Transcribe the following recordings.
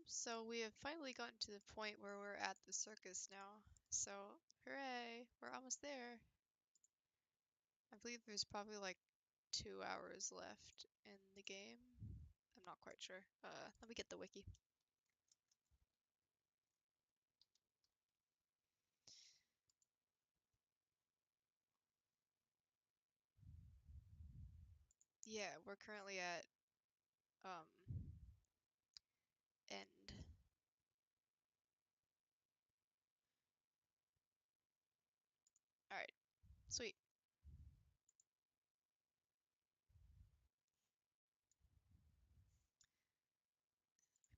So we have finally gotten to the point where we're at the circus now. So, hooray, we're almost there. I believe there's probably like 2 hours left in the game. I'm not quite sure. Let me get the wiki. Yeah, we're currently at, end. Alright, sweet.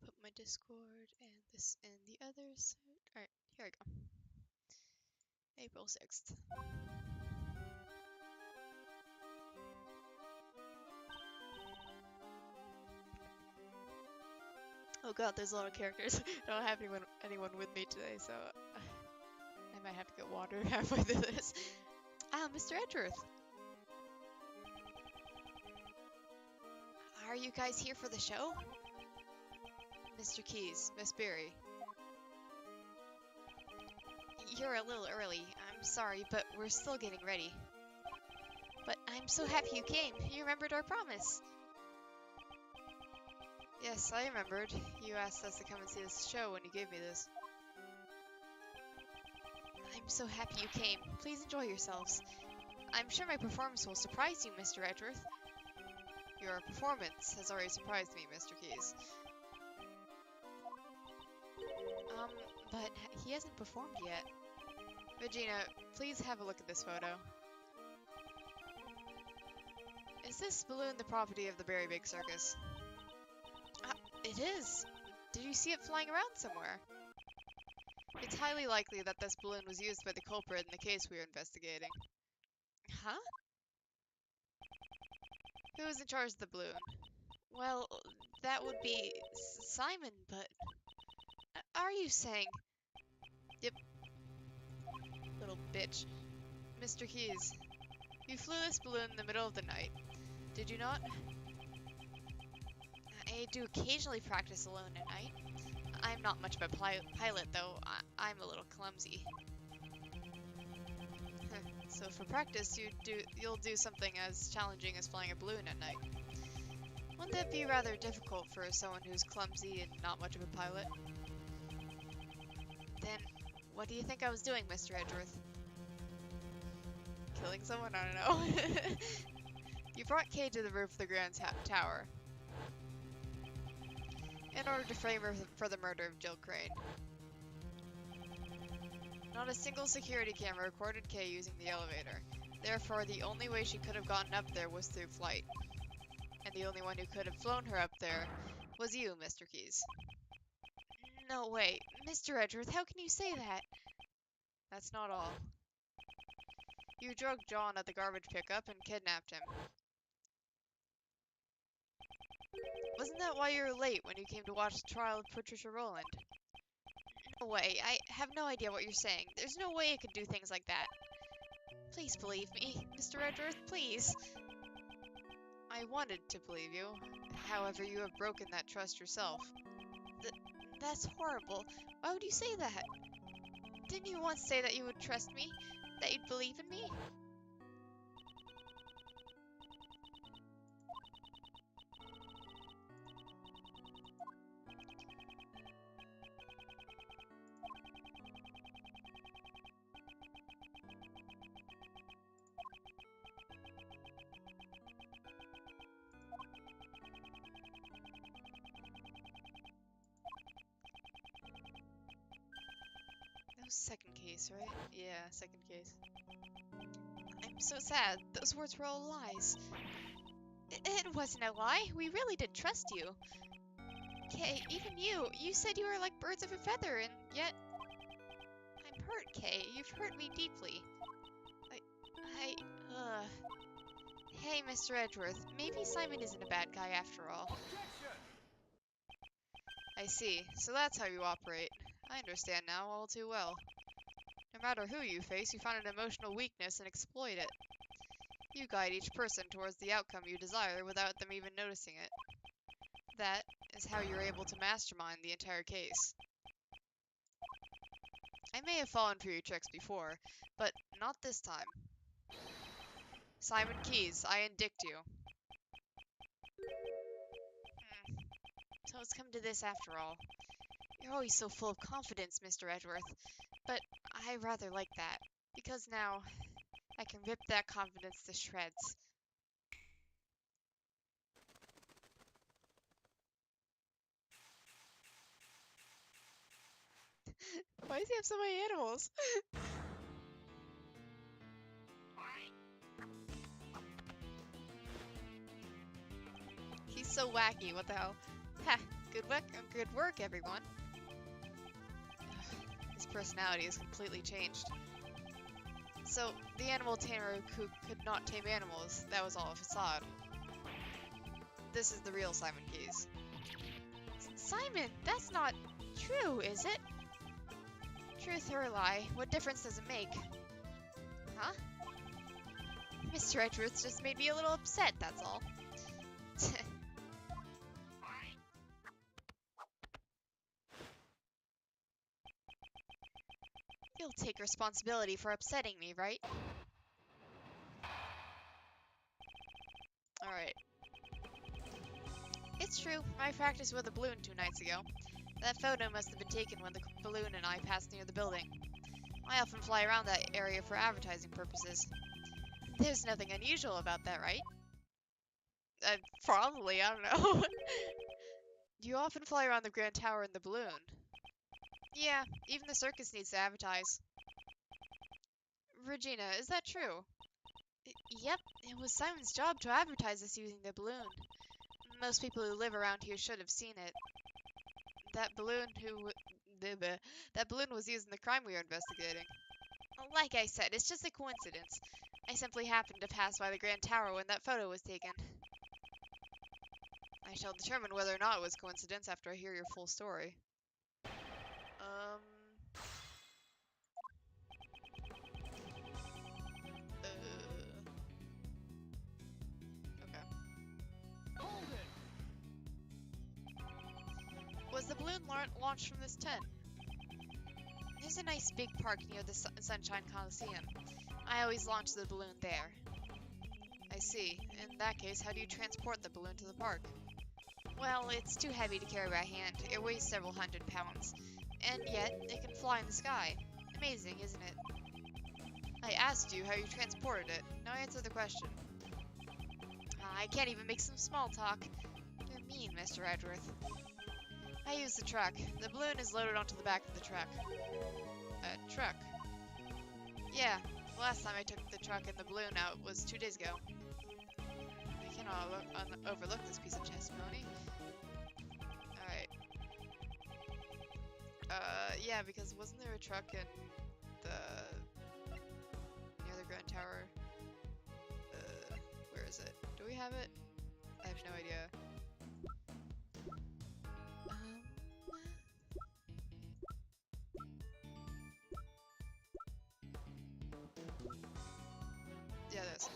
Put my Discord and this in the other side. Alright, here I go. April 6th. Oh god, there's a lot of characters. I don't have anyone with me today, so I might have to get water halfway through this. Ah, Mr. Edgeworth. Are you guys here for the show? Mr. Keys, Miss Berry. You're a little early. I'm sorry, but we're still getting ready. But I'm so happy you came. You remembered our promise. Yes, I remembered. You asked us to come and see this show when you gave me this. I'm so happy you came. Please enjoy yourselves. I'm sure my performance will surprise you, Mr. Edgeworth. Your performance has already surprised me, Mr. Keys. But he hasn't performed yet. Regina, please have a look at this photo. Is this balloon the property of the Berry Big Circus? It is! Did you see it flying around somewhere? It's highly likely that this balloon was used by the culprit in the case we are investigating. Huh? Who is in charge of the balloon? Well, that would be Simon, but... Are you saying? Yep. Little bitch. Mr. Keys, you flew this balloon in the middle of the night, did you not? I do occasionally practice alone at night. I'm not much of a pilot, though. I'm a little clumsy. So for practice, you'll do something as challenging as flying a balloon at night. Wouldn't that be rather difficult for someone who's clumsy and not much of a pilot? Then, what do you think I was doing, Mr. Edgeworth? Killing someone? I don't know. You brought Kay to the roof of the Grand Tower in order to frame her for the murder of Jill Crane. Not a single security camera recorded Kay using the elevator. Therefore, the only way she could have gotten up there was through flight. And the only one who could have flown her up there was you, Mr. Keys. No way. Mr. Edgeworth, how can you say that? That's not all. You drugged John at the garbage pickup and kidnapped him. Wasn't that why you were late when you came to watch the trial of Patricia Rowland? No way. I have no idea what you're saying. There's no way I could do things like that. Please believe me, Mr. Edgeworth, please. I wanted to believe you. However, you have broken that trust yourself. That's horrible. Why would you say that? Didn't you once say that you would trust me? That you'd believe in me? That was second case, right? Yeah, second case. I'm so sad. Those words were all lies. It wasn't a lie. We really did trust you. Kay, even you said you were like birds of a feather, and yet... I'm hurt, Kay. You've hurt me deeply. Hey, Mr. Edgeworth, maybe Simon isn't a bad guy after all. I see. So that's how you operate. I understand now all too well. No matter who you face, you find an emotional weakness and exploit it. You guide each person towards the outcome you desire without them even noticing it. That is explains how you're able to mastermind the entire case. I may have fallen for your tricks before, but not this time. Simon Keyes, I indict you. So it's come to this after all. You're always so full of confidence, Mr. Edgeworth, but I rather like that, because now I can rip that confidence to shreds. Why does he have so many animals? He's so wacky, what the hell? Ha! Good work, everyone. His personality has completely changed. So, the animal tamer who could not tame animals, that was all a facade. This is the real Simon Keyes. Simon, that's not true, is it? Truth or lie, what difference does it make? Huh? Mr. Edgeworth just made me a little upset, that's all. You'll take responsibility for upsetting me, right? Alright. It's true, I practiced with a balloon 2 nights ago. That photo must have been taken when the balloon and I passed near the building. I often fly around that area for advertising purposes. There's nothing unusual about that, right? Probably, I don't know. You often fly around the Grand Tower in the balloon. Yeah, even the circus needs to advertise. Regina, is that true? Yep, it was Simon's job to advertise us using the balloon. Most people who live around here should have seen it. That balloon was used in the crime we are investigating. Like I said, it's just a coincidence. I simply happened to pass by the Grand Tower when that photo was taken. I shall determine whether or not it was coincidence after I hear your full story. Okay. Was the balloon launched from this tent? There's a nice big park near the Sunshine Coliseum. I always launch the balloon there. I see. In that case, how do you transport the balloon to the park? Well, it's too heavy to carry by hand. It weighs several hundred pounds. And yet, it can fly in the sky. Amazing, isn't it? I asked you how you transported it. Now answer the question. I can't even make some small talk. You're mean, Mr. Edgeworth. I use the truck. The balloon is loaded onto the back of the truck. A truck? Yeah, the last time I took the truck and the balloon out was 2 days ago. I cannot overlook this piece of testimony. Alright. Yeah, because wasn't there a truck in near the Grand Tower? Where is it? Do we have it? I have no idea. Yeah, there's.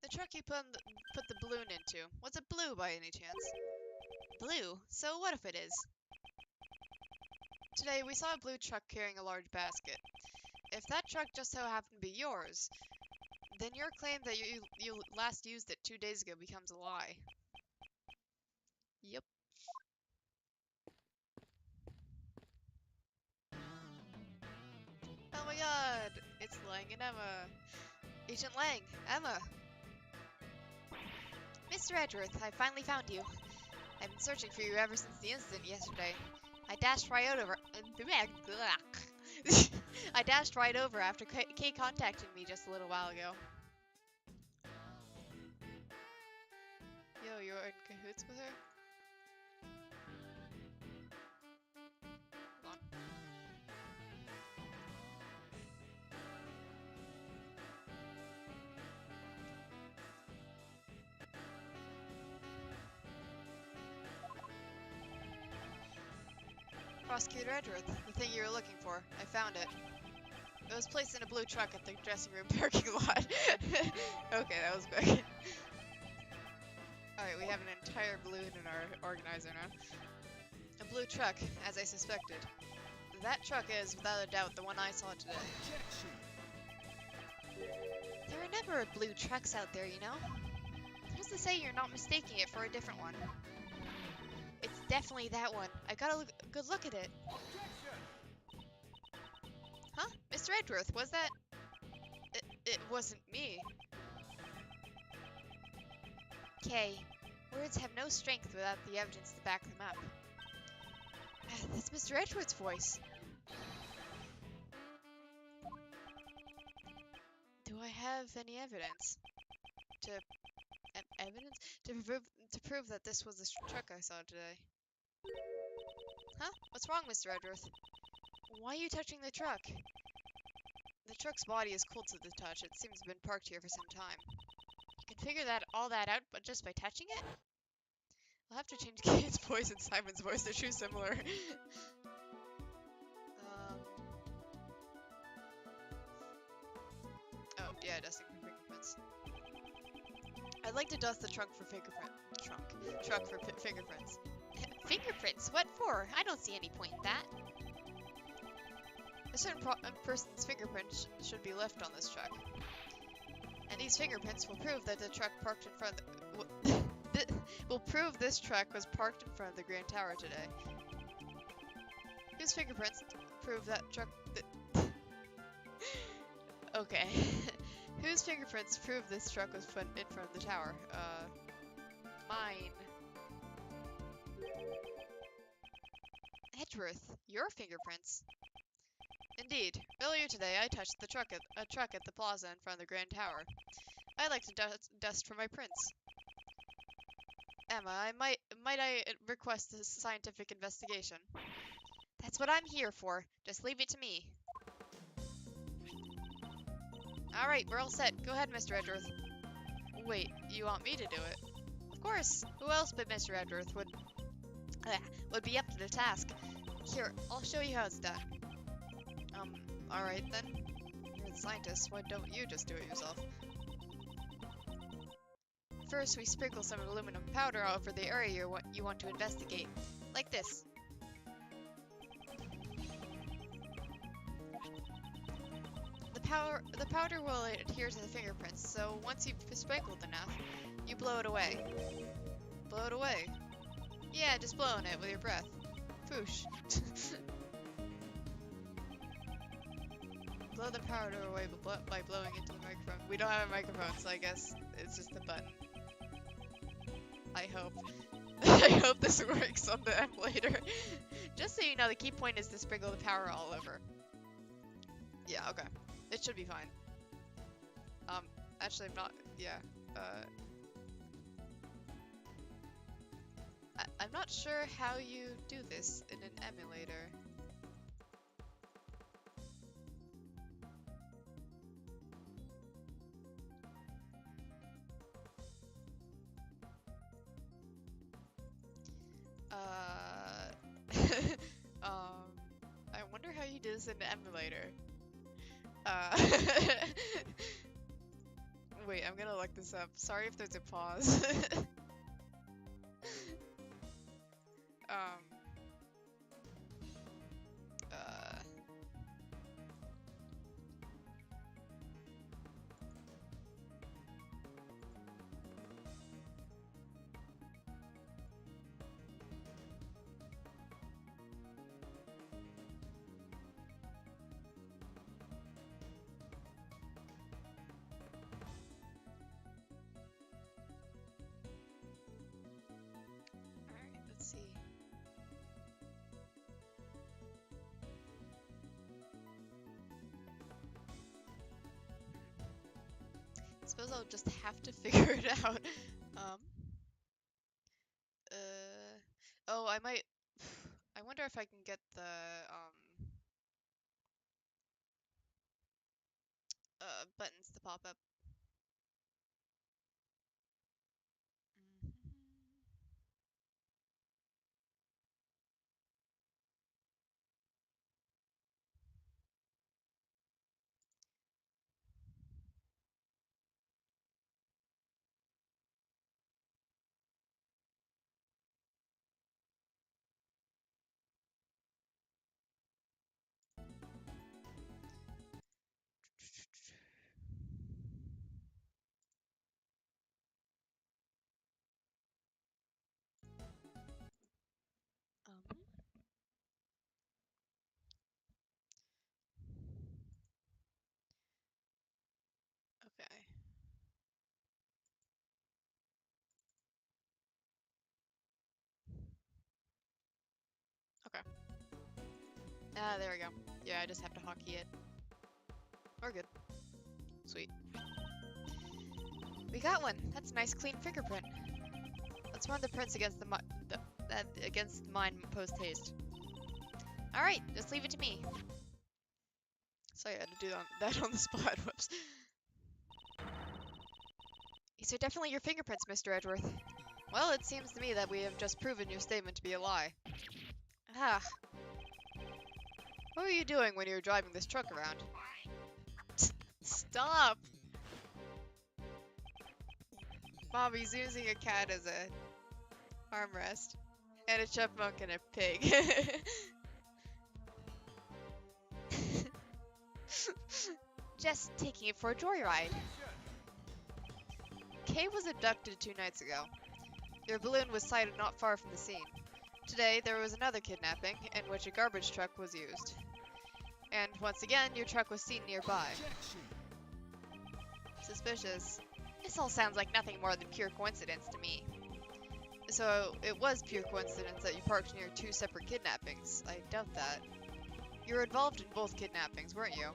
The truck you put the balloon into, was it blue by any chance? Blue? So what if it is? Today we saw a blue truck carrying a large basket. If that truck just so happened to be yours, then your claim that you last used it 2 days ago becomes a lie. Yep. Oh my god! It's Lang and Emma. Agent Lang, Emma. Mr. Edgeworth, I finally found you. I've been searching for you ever since the incident yesterday. I dashed right over. I dashed right over after Kay contacted me just a little while ago. Yo, you're in cahoots with her? Hold on. Prosecutor Edgeworth, the thing you were looking for. I found it. It was placed in a blue truck at the dressing room parking lot. Okay, that was quick. Alright, we have an entire balloon in our organizer now. A blue truck, as I suspected. That truck is, without a doubt, the one I saw today. There are never blue trucks out there, you know? Who's to say you're not mistaking it for a different one? It's definitely that one. I got a good look at it. Huh? Mr. Edgeworth, was that... It wasn't me. Kay, words have no strength without the evidence to back them up. That's Mr. Edgeworth's voice. Do I have any evidence? Evidence? To prove that this was the truck I saw today. Huh? What's wrong, Mr. Edgeworth? Why are you touching the truck? The truck's body is cold to the touch. It seems to have been parked here for some time. You can figure all that out, but just by touching it? I'll have to change Kate's voice and Simon's voice. They're too similar. Oh, yeah, dusting for fingerprints. I'd like to dust the trunk for fingerprints. Fingerprints? What for? I don't see any point in that. A certain person's fingerprints should be left on this truck. And these fingerprints will prove that the truck parked in front of will prove this truck was parked in front of the Grand Tower today. Whose fingerprints prove that truck... Okay. Whose fingerprints prove this truck was in front of the tower? Mine. Edgeworth, your fingerprints. Indeed. Earlier today, I touched a truck at the plaza in front of the Grand Tower. I'd like to dust for my prints. Emma, might I request a scientific investigation? That's what I'm here for. Just leave it to me. Alright, we're all set. Go ahead, Mr. Edgeworth. Wait, you want me to do it? Of course. Who else but Mr. Edgeworth would be up to the task? Here, I'll show you how it's done. Alright then. You're the scientist, why don't you just do it yourself? First, we sprinkle some aluminum powder all over the area you want to investigate. Like this. The powder will adhere to the fingerprints, so once you've sprinkled enough, you blow it away. Blow it away? Yeah, just blowing it with your breath. Poosh. Blow the powder away by blowing into the microphone. We don't have a microphone, so I guess it's just a button. I hope. I hope this works on the emulator. Just so you know, the key point is to sprinkle the powder all over. Yeah, okay. It should be fine. Actually I'm not, yeah, I'm not sure how you do this in an emulator. I wonder how you do this in an emulator. Wait, I'm gonna look this up. Sorry if there's a pause. Alright, let's see. Suppose I'll just have to figure it out. Oh, I might. I wonder if I can get the buttons to pop up. Ah, there we go. Yeah, I just have to hockey it. We're good. Sweet. We got one. That's a nice clean fingerprint. Let's run the prints against against mine post haste. All right, just leave it to me. Sorry, I had to do that on the spot. Whoops. These are definitely your fingerprints, Mr. Edgeworth. Well, it seems to me that we have just proven your statement to be a lie. Ah. What were you doing when you were driving this truck around? Stop! Mom, he's using a cat as a armrest. And a chipmunk and a pig. Just taking it for a joyride. Kay was abducted 2 nights ago. Your balloon was sighted not far from the scene. Today, there was another kidnapping, in which a garbage truck was used. And once again, your truck was seen nearby. Suspicious. This all sounds like nothing more than pure coincidence to me. So, it was pure coincidence that you parked near 2 separate kidnappings. I doubt that. You were involved in both kidnappings, weren't you?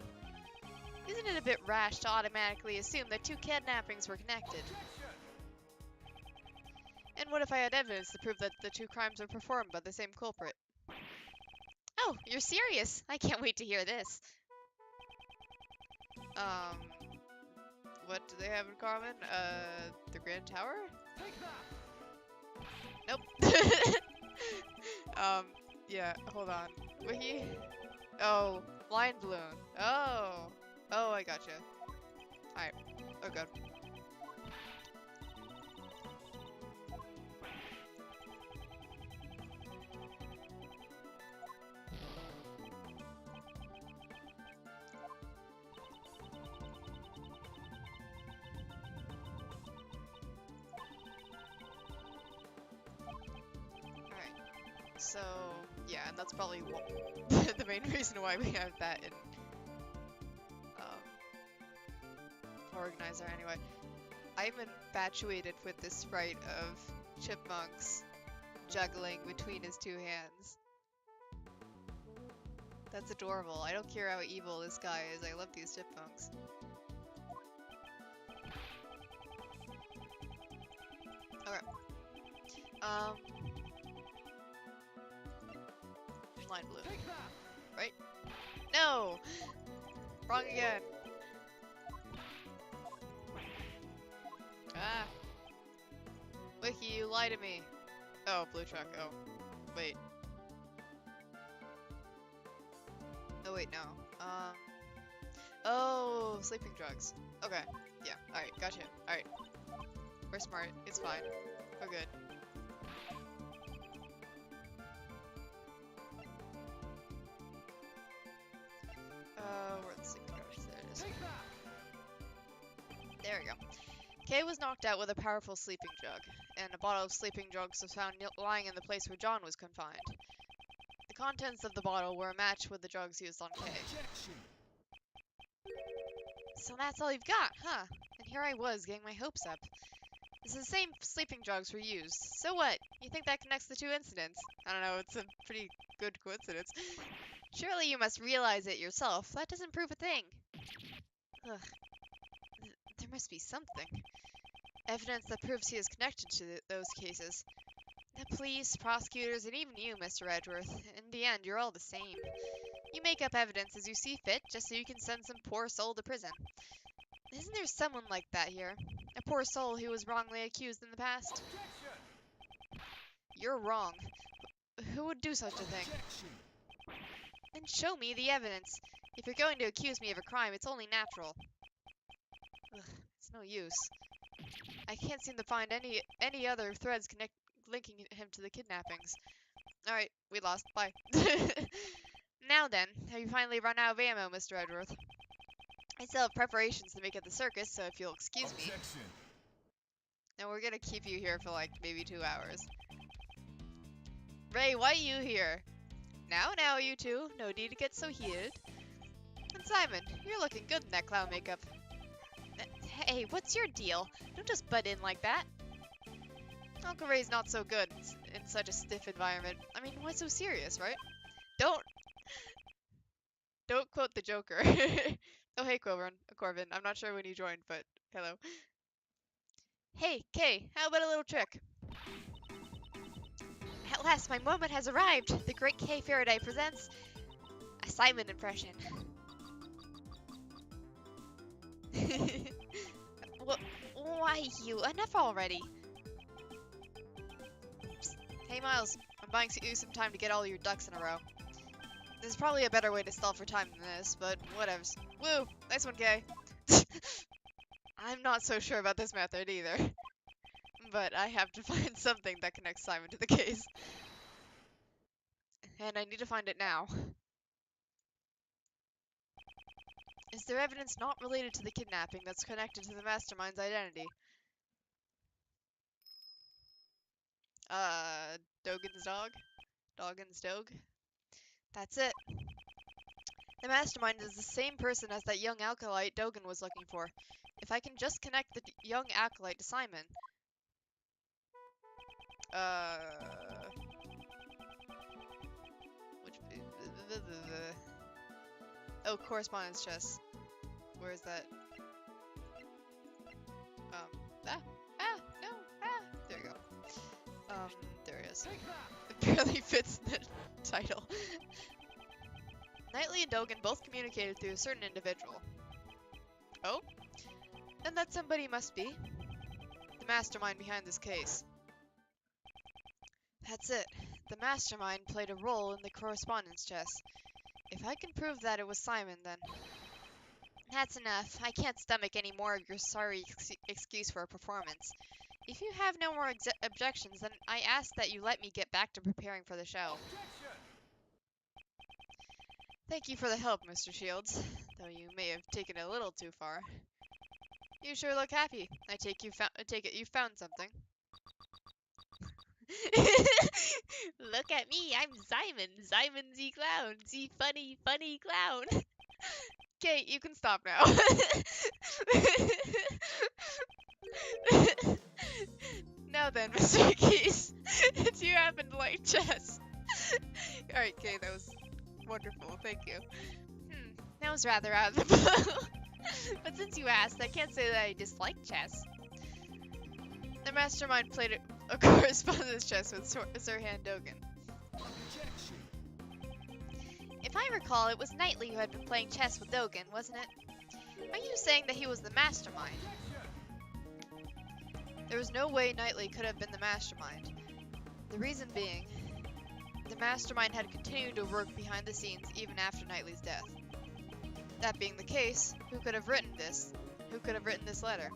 Isn't it a bit rash to automatically assume that 2 kidnappings were connected? And what if I had evidence to prove that the 2 crimes were performed by the same culprit? Oh, you're serious? I can't wait to hear this. What do they have in common? The Grand Tower? Nope. Yeah, hold on. Wiki? Oh, line balloon. Oh. Oh, I gotcha. Alright. Oh, good. So, yeah, and that's probably the main reason why we have that in Organizer anyway. I'm infatuated with this sprite of chipmunks juggling between his 2 hands. That's adorable. I don't care how evil this guy is, I love these chipmunks. Okay. Line blue. Right? No! Wrong again. Ah. Wiki, you lie to me. Oh, blue truck. Oh. Wait. Oh, wait, no. Oh, sleeping drugs. Okay. Yeah. Alright, gotcha. Alright. We're smart. It's fine. We're good. Where are the sleeping drugs? There it is. There we go. Kay was knocked out with a powerful sleeping drug, and a bottle of sleeping drugs was found lying in the place where John was confined. The contents of the bottle were a match with the drugs used on Kay. So that's all you've got, huh? And here I was, getting my hopes up. It's the same sleeping drugs were used. So what? You think that connects the 2 incidents? I don't know, it's a pretty good coincidence. Surely you must realize it yourself. That doesn't prove a thing. Ugh. There must be something. Evidence that proves he is connected to those cases. The police, prosecutors, and even you, Mr. Edgeworth. In the end, you're all the same. You make up evidence as you see fit, just so you can send some poor soul to prison. Isn't there someone like that here? A poor soul who was wrongly accused in the past? You're wrong. Who would do such a thing? Then show me the evidence. If you're going to accuse me of a crime, it's only natural. Ugh, it's no use. I can't seem to find any other threads linking him to the kidnappings. Alright, we lost. Bye. Now then, have you finally run out of ammo, Mr. Edgeworth? I still have preparations to make at the circus, so if you'll excuse me. And we're gonna keep you here for like maybe 2 hours. Ray, why are you here? Now, you two. No need to get so heated. And Simon, you're looking good in that clown makeup. Hey, what's your deal? Don't just butt in like that. Uncle Ray's not so good in such a stiff environment. I mean, what's so serious, right? Don't Don't quote the Joker. Oh, hey, Corvin. I'm not sure when you joined, but hello. Hey, Kay, how about a little trick? At last, my moment has arrived. The great Kay Faraday presents a Simon impression. Wh- Why, you? Enough already. Psst. Hey, Miles. I'm buying you some time to get all your ducks in a row. There's probably a better way to stall for time than this, but whatevs. Woo! Nice one, Kay. I'm not so sure about this method either. But I have to find something that connects Simon to the case. And I need to find it now. Is there evidence not related to the kidnapping that's connected to the mastermind's identity? Dogan's dog? Doggin's dog? That's it. The mastermind is the same person as that young acolyte Dogan was looking for. If I can just connect the young acolyte to Simon. Which... Oh, correspondence chest. Where is that? No, there you go. There it is. It barely fits the title. Knightley and Dogan both communicated through a certain individual. Oh? Then that somebody must be the mastermind behind this case. That's it. The mastermind played a role in the correspondence chest. If I can prove that it was Simon, then... That's enough. I can't stomach any more of your sorry excuse for a performance. If you have no more objections, then I ask that you let me get back to preparing for the show. Thank you for the help, Mr. Shields, though you may have taken it a little too far. You sure look happy. I take it you found something. Look at me, I'm Simon. Simon the clown. The funny, funny clown. Okay, you can stop now. Now then, Mr. Keys, do you happen to like chess? Alright, Kay, that was wonderful, thank you. That was rather out of the blue. But since you asked, I can't say that I dislike chess. The mastermind played a correspondence chess with Sirhan Dogan. If I recall, it was Knightley who had been playing chess with Dogan, wasn't it? Are you saying that he was the mastermind? There was no way Knightley could have been the mastermind. The reason being, the mastermind had continued to work behind the scenes even after Knightley's death. That being the case, who could have written this? Who could have written this letter?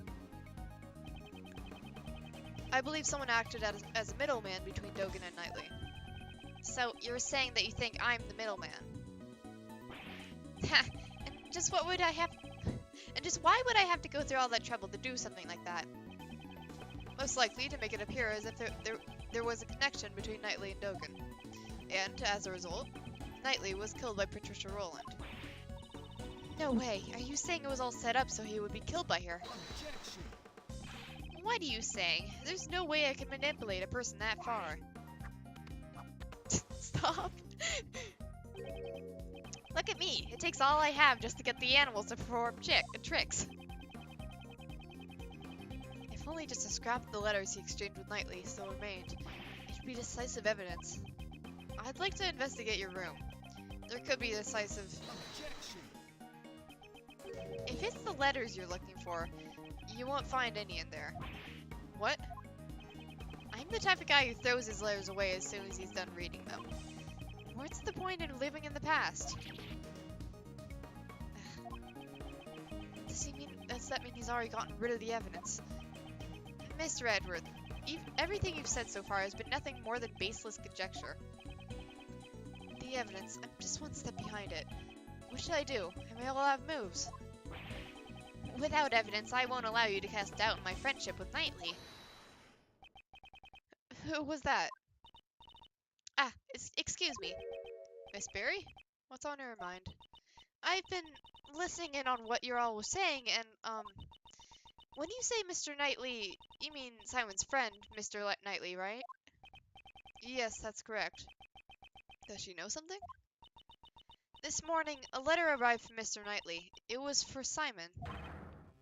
I believe someone acted as a middleman between Dogan and Knightley. So, you're saying that you think I'm the middleman? And just why would I have to go through all that trouble to do something like that? Most likely to make it appear as if there was a connection between Knightley and Dogan. And, as a result, Knightley was killed by Patricia Rowland. No way. Are you saying it was all set up so he would be killed by her? What are you saying? There's no way I can manipulate a person that far. Stop. Look at me. It takes all I have just to get the animals to perform tricks. If only just a scrap of the letters he exchanged with Knightley still remained, it'd be decisive evidence. I'd like to investigate your room. There could be decisive... If it's the letters you're looking for, you won't find any in there. What? I'm the type of guy who throws his letters away as soon as he's done reading them. What's the point in living in the past? Does that mean he's already gotten rid of the evidence? Mr. Edgeworth, everything you've said so far has been nothing more than baseless conjecture. The evidence, I'm just one step behind it. What should I do? I may all have moves. Without evidence, I won't allow you to cast doubt in my friendship with Knightley. Who was that? Ah, excuse me. Miss Barry? What's on your mind? I've been listening in on what you're all saying, and, when you say Mr. Knightley, you mean Simon's friend, Mr. Knightley, right? Yes, that's correct. Does she know something? This morning, a letter arrived from Mr. Knightley. It was for Simon.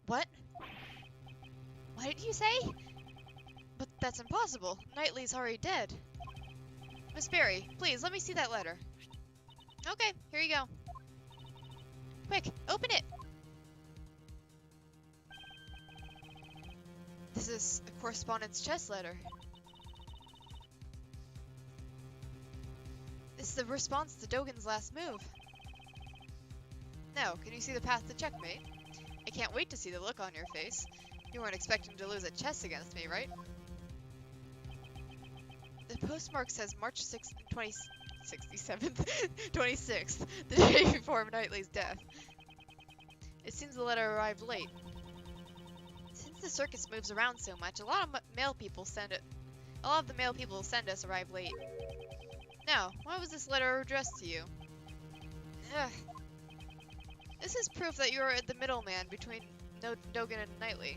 What? What did you say? But that's impossible. Knightley's already dead. Miss Barry, please, let me see that letter. Okay, here you go. Quick, open it! This is a correspondence chest letter. This is the response to Dogen's last move. Now, can you see the path to checkmate? I can't wait to see the look on your face. You weren't expecting to lose a chess against me, right? The postmark says March 6th, 67th, 26th, the day before Knightley's death. It seems the letter arrived late. Since the circus moves around so much, a lot of the mail people send us arrive late. Now, why was this letter addressed to you? Ugh. This is proof that you are the middleman between Dogen and Knightley.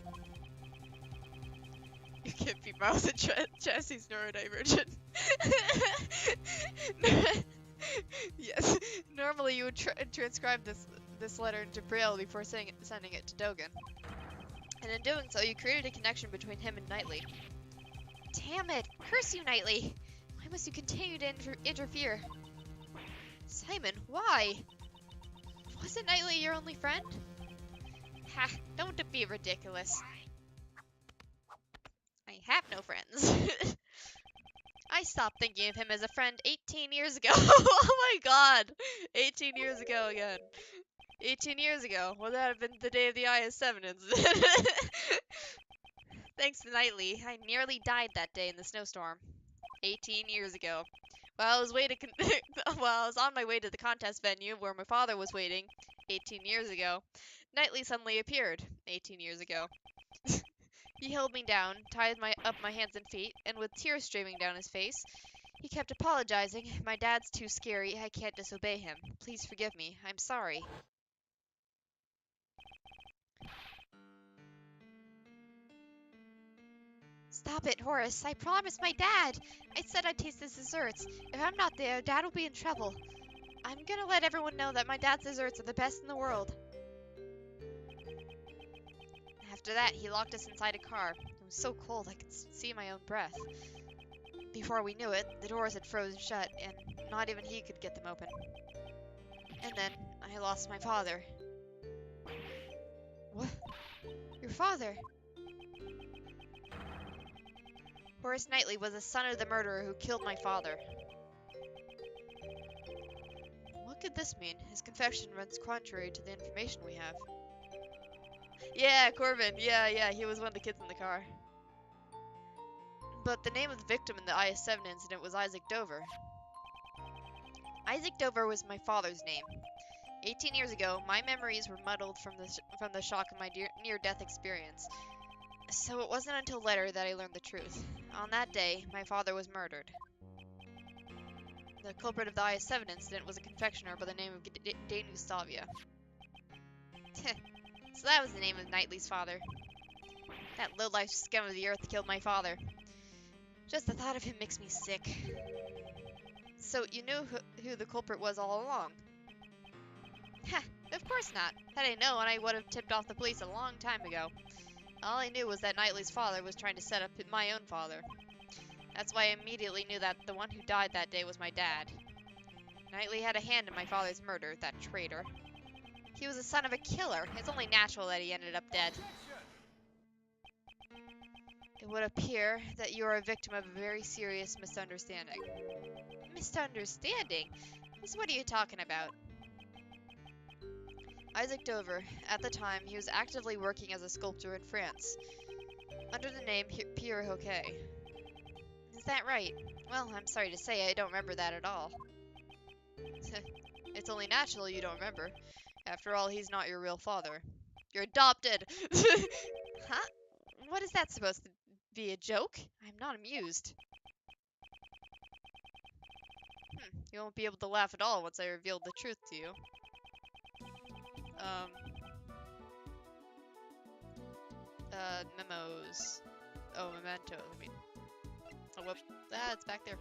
You can't beat Miles and Jesse's neurodivergent. Yes. Normally you would transcribe this letter into Braille before sending it to Dogen. And in doing so, you created a connection between him and Knightley. Damn it! Curse you, Knightley! Why must you continue to interfere? Simon, why? Wasn't Knightley your only friend? Ha! Don't be ridiculous. I have no friends. I stopped thinking of him as a friend 18 years ago. Oh my god! 18 years ago again. 18 years ago. Well, that have been the day of the IS-7 incident. Thanks to Knightley, I nearly died that day in the snowstorm. 18 years ago. While I was on my way to the contest venue where my father was waiting, 18 years ago, Knightley suddenly appeared, 18 years ago. He held me down, tied up my hands and feet, and with tears streaming down his face, he kept apologizing. My dad's too scary, I can't disobey him. Please forgive me, I'm sorry. Stop it, Horace. I promised my dad. I said I'd taste his desserts. If I'm not there, Dad will be in trouble. I'm gonna let everyone know that my dad's desserts are the best in the world. After that, he locked us inside a car. It was so cold I could see my own breath. Before we knew it, the doors had frozen shut, and not even he could get them open. And then, I lost my father. What? Your father? Horace Knightley was the son of the murderer who killed my father. What could this mean? His confession runs contrary to the information we have. Yeah, Corbin. Yeah, he was one of the kids in the car. But the name of the victim in the IS-7 incident was Isaac Dover. Isaac Dover was my father's name. 18 years ago, my memories were muddled from the shock of my near-death experience. So it wasn't until later that I learned the truth. On that day, my father was murdered. The culprit of the IS-7 incident was a confectioner by the name of Dane Gustavia. So that was the name of Knightley's father. That low-life scum of the earth killed my father. Just the thought of him makes me sick. So you knew who the culprit was all along? Heh, of course not. Had I known, I would have tipped off the police a long time ago. All I knew was that Knightley's father was trying to set up my own father. That's why I immediately knew that the one who died that day was my dad. Knightley had a hand in my father's murder, that traitor. He was the son of a killer. It's only natural that he ended up dead. It would appear that you are a victim of a very serious misunderstanding. Misunderstanding? What are you talking about? Isaac Dover, at the time, he was actively working as a sculptor in France, under the name Pierre Hoquet. Is that right? Well, I'm sorry to say I don't remember that at all. It's only natural you don't remember. After all, he's not your real father. You're adopted! Huh? What is that supposed to be, a joke? I'm not amused. You won't be able to laugh at all once I reveal the truth to you. Memos. Oh, mementos, I mean. Oh, whoop. Ah, it's back there.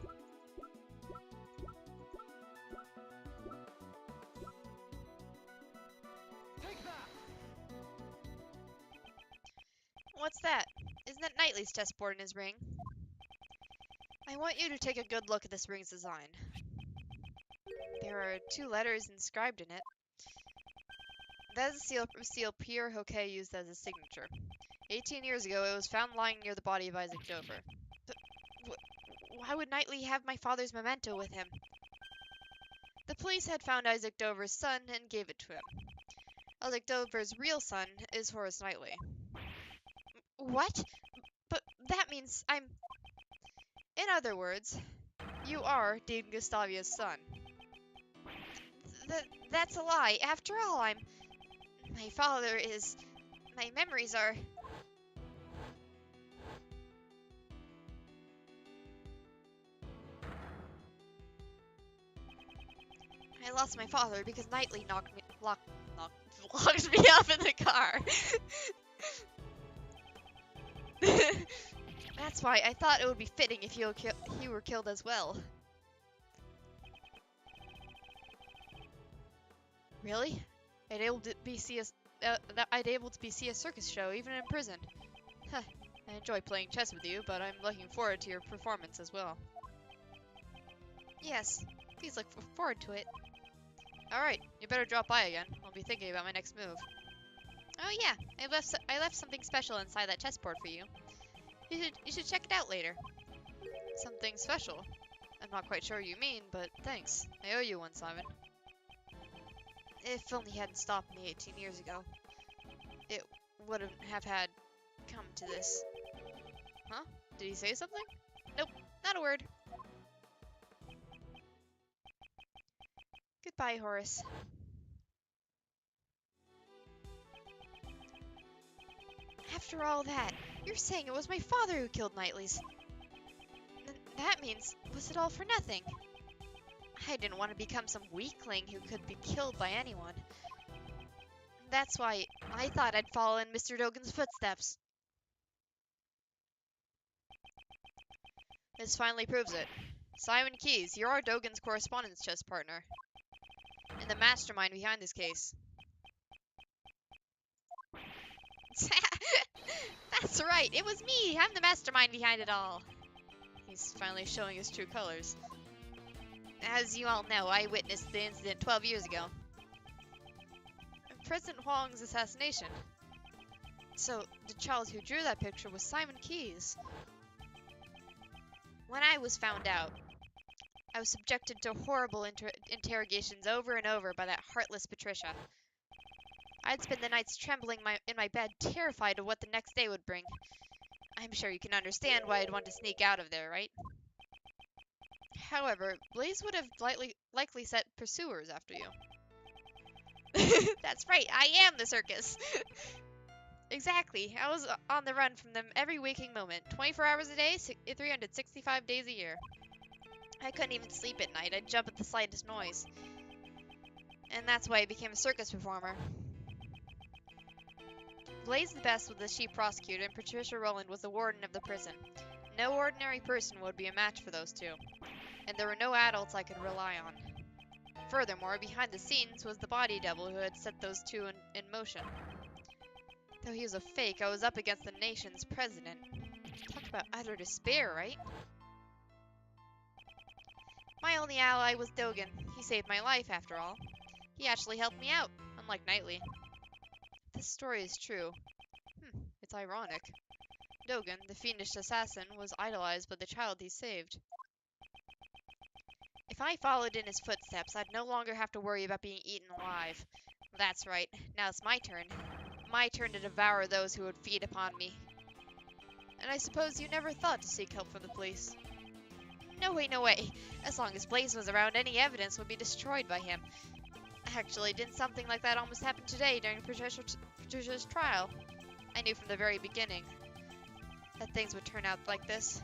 What's that? Isn't that Knightley's chessboard in his ring? I want you to take a good look at this ring's design. There are 2 letters inscribed in it. That is the seal Pierre Hoquet used as his signature. 18 years ago, it was found lying near the body of Isaac Dover. But why would Knightley have my father's memento with him? The police had found Isaac Dover's son and gave it to him. Isaac Dover's real son is Horace Knightley. What? But that means I'm... In other words, you are Dean Gustavia's son. That's a lie. After all, my father is... My memories are... I lost my father because Knightley locked me up in the car. That's why I thought it would be fitting if you were killed as well. Really? I'd able to see a circus show even in prison. Huh. I enjoy playing chess with you, but I'm looking forward to your performance as well. Yes, please look forward to it. Alright, you better drop by again. I'll be thinking about my next move. Oh yeah, I left something special inside that chessboard for you. You should check it out later. Something special? I'm not quite sure what you mean, but thanks. I owe you one, Simon. If only he hadn't stopped me 18 years ago, it wouldn't have had come to this. Huh? Did he say something? Nope, not a word. Goodbye, Horace. After all that, you're saying it was my father who killed Knightley's. That means, was it all for nothing? I didn't want to become some weakling who could be killed by anyone. That's why I thought I'd follow in Mr. Dogan's footsteps. This finally proves it. Simon Keyes, you're our Dogan's correspondence chess partner, and the mastermind behind this case. That's right, it was me! I'm the mastermind behind it all! He's finally showing his true colors. As you all know, I witnessed the incident 12 years ago. President Huang's assassination. So, the child who drew that picture was Simon Keyes. When I was found out, I was subjected to horrible interrogations over and over by that heartless Patricia. I'd spend the nights trembling in my bed, terrified of what the next day would bring. I'm sure you can understand why I'd want to sneak out of there, right? However, Blaze would have likely set pursuers after you. That's right, I am the circus! Exactly, I was on the run from them every waking moment, 24 hours a day, 365 days a year. I couldn't even sleep at night, I'd jump at the slightest noise. And that's why I became a circus performer. Blaze the Best was the chief prosecutor, and Patricia Rowland was the warden of the prison. No ordinary person would be a match for those two, and there were no adults I could rely on. Furthermore, behind the scenes was the body double who had set those two in motion. Though he was a fake, I was up against the nation's president. Talk about utter despair, right? My only ally was Dogan. He saved my life, after all. He actually helped me out, unlike Knightley. This story is true. It's ironic. Dogan, the fiendish assassin, was idolized by the child he saved. If I followed in his footsteps, I'd no longer have to worry about being eaten alive. That's right, now it's my turn. My turn to devour those who would feed upon me. And I suppose you never thought to seek help from the police? No way, no way. As long as Blaze was around, any evidence would be destroyed by him. Actually, didn't something like that almost happen today during Patricia's trial? I knew from the very beginning that things would turn out like this.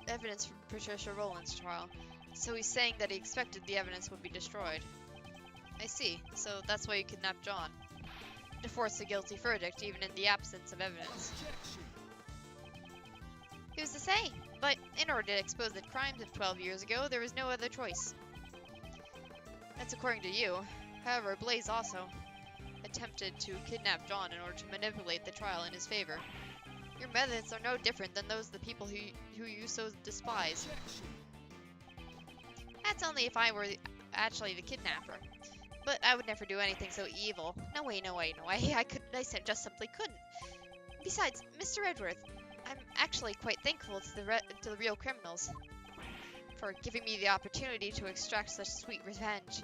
The evidence from Patricia Rowland's trial. So he's saying that he expected the evidence would be destroyed. I see. So that's why you kidnapped John. To force a guilty verdict, even in the absence of evidence. Who's to say? But in order to expose the crimes of 12 years ago, there was no other choice. That's according to you. However, Blaze also attempted to kidnap John in order to manipulate the trial in his favor. Your methods are no different than those of the people who you so despise. That's only if I were actually the kidnapper. But I would never do anything so evil. No way, no way, no way. Just simply couldn't. Besides, Mr. Edgeworth, I'm actually quite thankful to the real criminals for giving me the opportunity to extract such sweet revenge.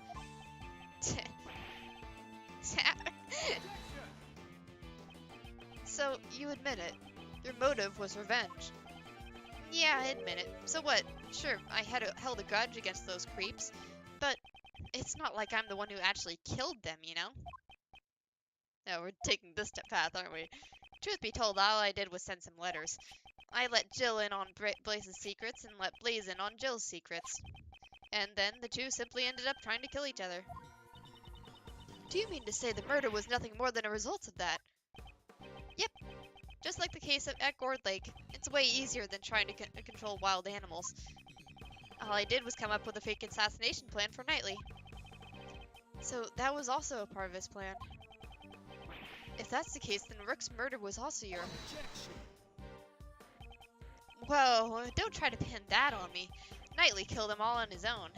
So, you admit it. Your motive was revenge. Yeah, I admit it. So what? Sure, I held a grudge against those creeps, but it's not like I'm the one who actually killed them, you know? No, we're taking this path, aren't we? Truth be told, all I did was send some letters. I let Jill in on Blaze's secrets and let Blaze in on Jill's secrets. And then the two simply ended up trying to kill each other. Do you mean to say the murder was nothing more than a result of that? Yep. Just like the case at Gourd Lake, it's way easier than trying to control wild animals. All I did was come up with a fake assassination plan for Knightley. So that was also a part of his plan. If that's the case, then Rook's murder was also your... Whoa, don't try to pin that on me. Knightley killed them all on his own.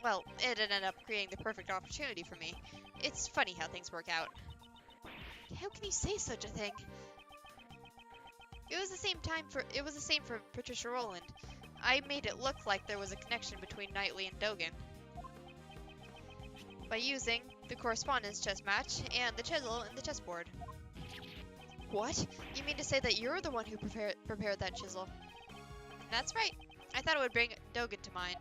Well, it ended up creating the perfect opportunity for me. It's funny how things work out. How can you say such a thing? It was the same for Patricia Rowland. I made it look like there was a connection between Knightley and Dogan by using the correspondence chess match and the chisel in the chessboard. What? You mean to say that you're the one who prepared that chisel? That's right. I thought it would bring Dogan to mind.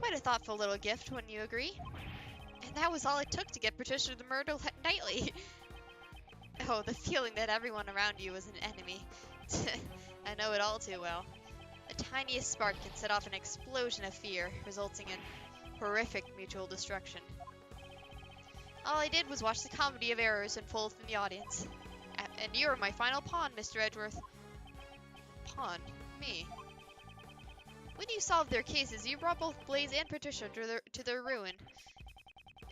Quite a thoughtful little gift, wouldn't you agree? And that was all it took to get Patricia to murder Knightley. Oh, the feeling that everyone around you is an enemy. I know it all too well. The tiniest spark can set off an explosion of fear, resulting in horrific mutual destruction. All I did was watch the comedy of errors unfold in the audience. And you were my final pawn, Mr. Edgeworth. Pawn? Me? When you solved their cases, you brought both Blaze and Patricia to their ruin.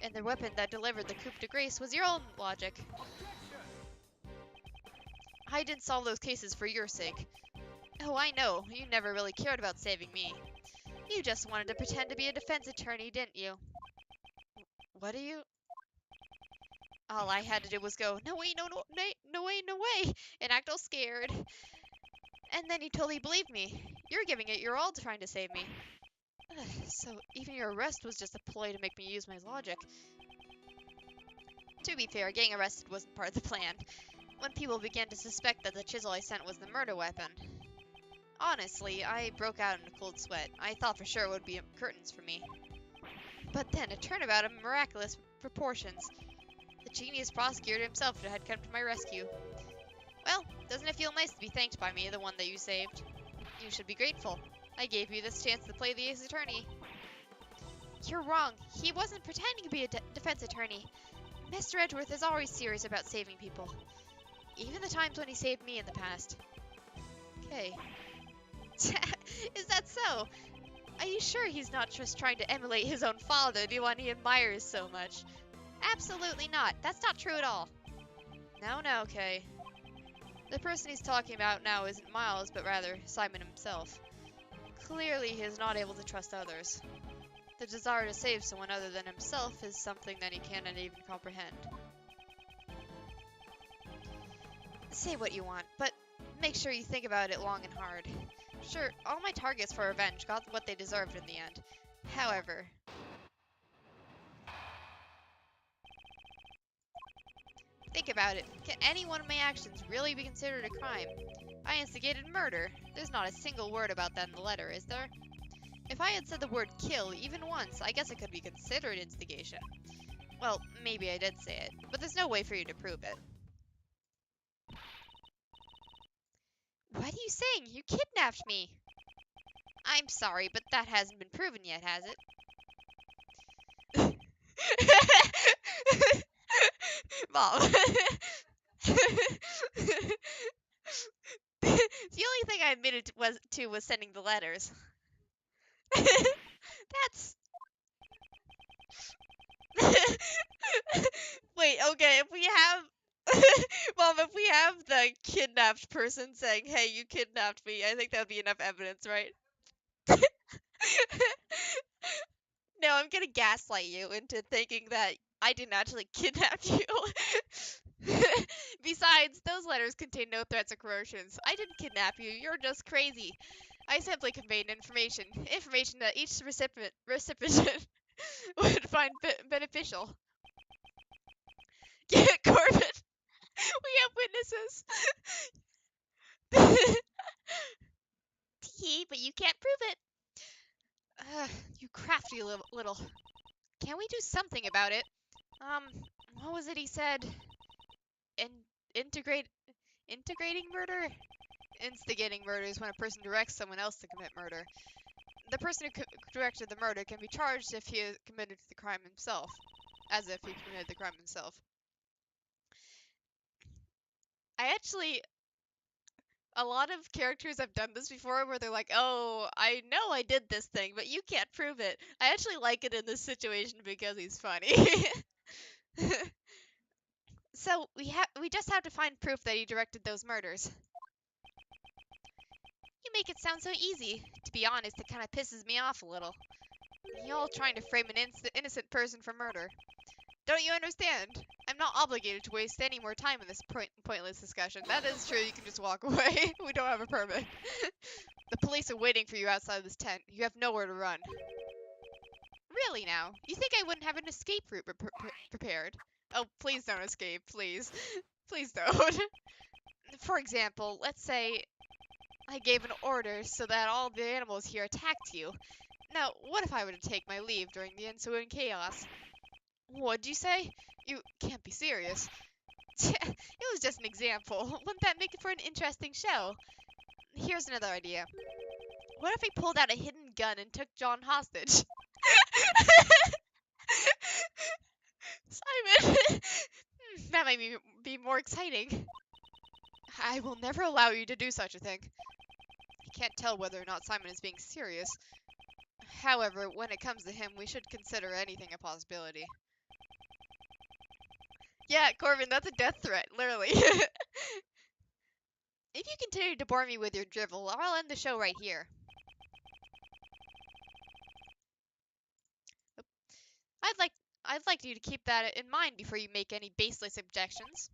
And the weapon that delivered the coup de grace was your own logic. I didn't solve those cases for your sake. Oh, I know. You never really cared about saving me. You just wanted to pretend to be a defense attorney, didn't you? What are you... All I had to do was go, no way, no way, no way, and act all scared. And then you totally believed me. You're giving it your all trying to save me. So even your arrest was just a ploy to make me use my logic. To be fair, getting arrested wasn't part of the plan. When people began to suspect that the chisel I sent was the murder weapon. Honestly, I broke out in a cold sweat. I thought for sure it would be curtains for me. But then a turnabout of miraculous proportions. The genius prosecutor himself had come to my rescue. Well, doesn't it feel nice to be thanked by me, the one that you saved? You should be grateful. I gave you this chance to play the ace attorney. You're wrong. He wasn't pretending to be a defense attorney. Mr. Edgeworth is always serious about saving people. Even the times when he saved me in the past. Okay. Is that so? Are you sure he's not just trying to emulate his own father, the one he admires so much? Absolutely not. That's not true at all. No, Kay. The person he's talking about now isn't Miles, but rather Simon himself. Clearly, he is not able to trust others. The desire to save someone other than himself is something that he cannot even comprehend. Say what you want, but make sure you think about it long and hard. Sure, all my targets for revenge got what they deserved in the end. However... Think about it. Can any one of my actions really be considered a crime? I instigated murder. There's not a single word about that in the letter, is there? If I had said the word kill even once, I guess it could be considered instigation. Well, maybe I did say it, but there's no way for you to prove it. What are you saying? You kidnapped me! I'm sorry, but that hasn't been proven yet, has it? Mom. The only thing I admitted was sending the letters. That's... Wait, Wait, okay, if we have Mom, if we have the kidnapped person saying, "Hey, you kidnapped me," I think that would be enough evidence, right? No, I'm gonna gaslight you into thinking that I didn't actually kidnap you. Besides, those letters contain no threats or coercions. I didn't kidnap you. You're just crazy. I simply conveyed information that each recipient would find beneficial. Yeah, Corbin, we have witnesses. But you can't prove it. You crafty little. Can't we do something about it? Um, what was it he said? In integrate integrating murder? Instigating murder is when a person directs someone else to commit murder. The person who directed the murder can be charged if he committed the crime himself, as if he committed the crime himself. A lot of characters have done this before where they're like, oh, I know I did this thing, but you can't prove it. I actually like it in this situation because he's funny. So we just have to find proof that he directed those murders. You make it sound so easy. To be honest, it kind of pisses me off a little. Y'all trying to frame an innocent person for murder. Don't you understand? I'm not obligated to waste any more time in this pointless discussion. That is true, you can just walk away. We don't have a permit. The police are waiting for you outside this tent. You have nowhere to run. Really now? You think I wouldn't have an escape route prepared? Oh, please don't escape, please. Please don't. For example, let's say I gave an order so that all the animals here attacked you. Now, what if I were to take my leave during the ensuing chaos? What'd you say? You can't be serious. It was just an example. Wouldn't that make it for an interesting show? Here's another idea. What if I pulled out a hidden gun and took John hostage? Simon! That might be more exciting. I will never allow you to do such a thing. I can't tell whether or not Simon is being serious. However, when it comes to him, we should consider anything a possibility. Yeah, Corbin, that's a death threat, literally. If you continue to bore me with your drivel, I'll end the show right here. I'd like I'd like you to keep that in mind before you make any baseless objections.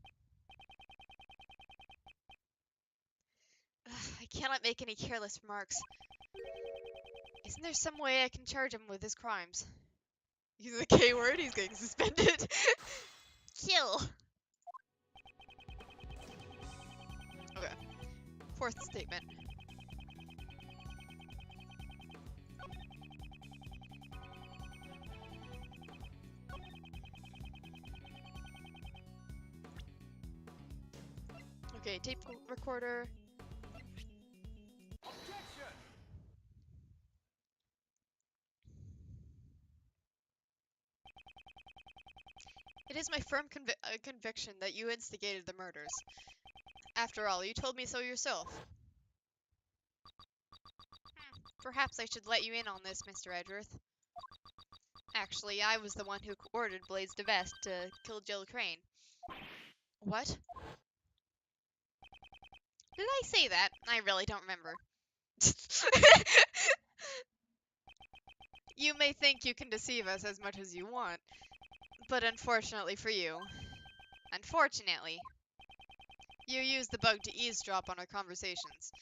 I cannot make any careless remarks. Isn't there some way I can charge him with his crimes? He's a K word, he's getting suspended. Kill! Okay. Fourth statement. Okay, tape recorder. It is my firm conviction that you instigated the murders. After all, you told me so yourself. Perhaps I should let you in on this, Mr. Edgeworth. Actually, I was the one who ordered Blaze DeVest to kill Jill Crane. What? Did I say that? I really don't remember. You may think you can deceive us as much as you want, but unfortunately for you, you used the bug to eavesdrop on our conversations.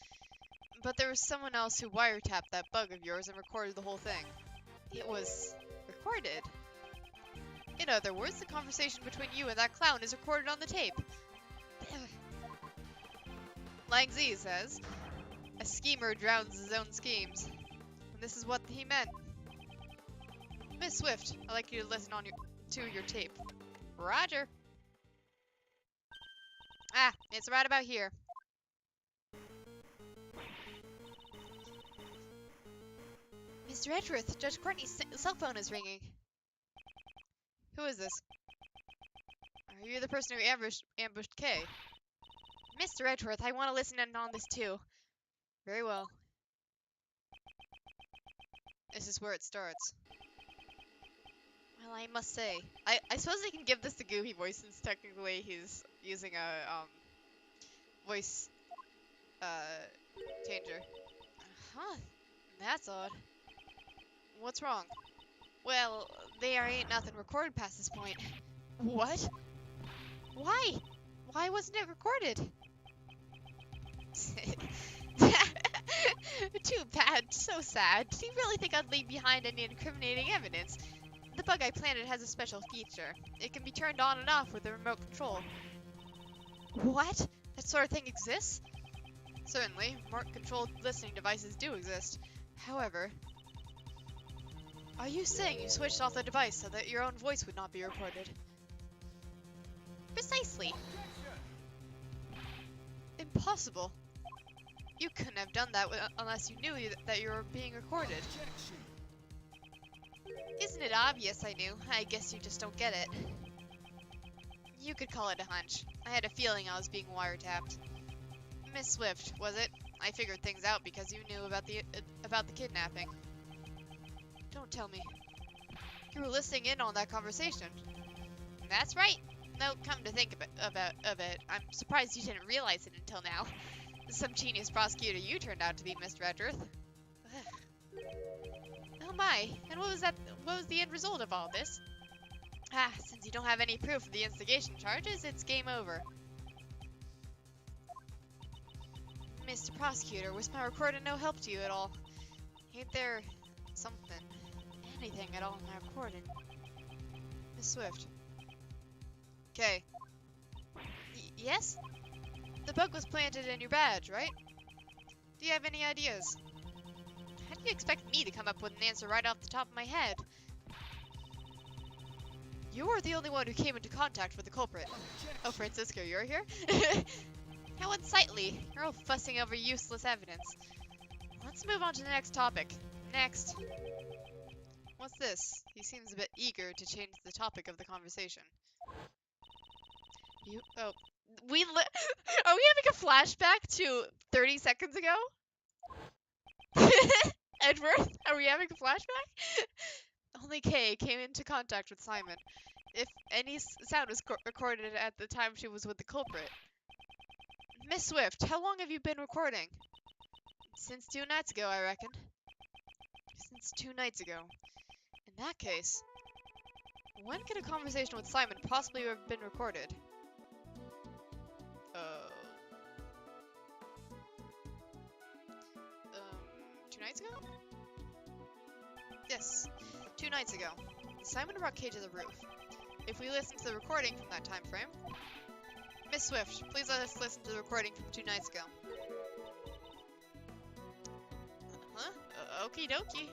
But there was someone else who wiretapped that bug of yours and recorded the whole thing. It was recorded. In other words, the conversation between you and that clown is recorded on the tape. Lang Z says, a schemer drowns his own schemes. And this is what he meant. Miss Swift, I'd like you to listen to your tape. Roger. Ah, it's right about here. Mr. Edgeworth, Judge Courtney's cell phone is ringing. Who is this? Are you the person who ambushed Kay? Mr. Edgeworth, I want to listen in on this too. Very well. This is where it starts. Well, I must say, I suppose I can give this the Goofy voice since technically he's using a voice changer. Huh? That's odd. What's wrong? Well, there ain't nothing recorded past this point. What? Why? Why wasn't it recorded? Too bad. So sad. Do you really think I'd leave behind any incriminating evidence? The bug I planted has a special feature. It can be turned on and off with a remote control. What? That sort of thing exists? Certainly, remote-controlled listening devices do exist. However, are you saying you switched off the device so that your own voice would not be recorded? Precisely. Impossible. You couldn't have done that unless you knew that you were being recorded. Isn't it obvious I knew? I guess you just don't get it. You could call it a hunch. I had a feeling I was being wiretapped. Miss Swift, was it? I figured things out because you knew about the kidnapping. Don't tell me. You were listening in on that conversation. That's right. No, come to think of it, I'm surprised you didn't realize it until now. Some genius prosecutor you turned out to be, Mr. Edgeworth. Oh my, and what was the end result of all this? Ah, since you don't have any proof of the instigation charges, it's game over. Mr. Prosecutor, was my recording no help to you at all? Ain't there something, anything at all in my recording? Miss Swift. Okay. Yes? The bug was planted in your badge, right? Do you have any ideas? How do you expect me to come up with an answer right off the top of my head? You were the only one who came into contact with the culprit. Oh, Francisco, you're here? How unsightly. You're all fussing over useless evidence. Let's move on to the next topic. Next. What's this? He seems a bit eager to change the topic of the conversation. Oh. Are we having a flashback to 30 seconds ago? Edgeworth, are we having a flashback? Only Kay came into contact with Simon. If any sound was recorded at the time she was with the culprit. Miss Swift, how long have you been recording? Since 2 nights ago, I reckon. Since 2 nights ago. In that case, when could a conversation with Simon possibly have been recorded? 2 nights ago? Yes, 2 nights ago. Simon brought Kay to the roof. If we listen to the recording from that time frame... Miss Swift, please let us listen to the recording from 2 nights ago. Huh? Okie dokie.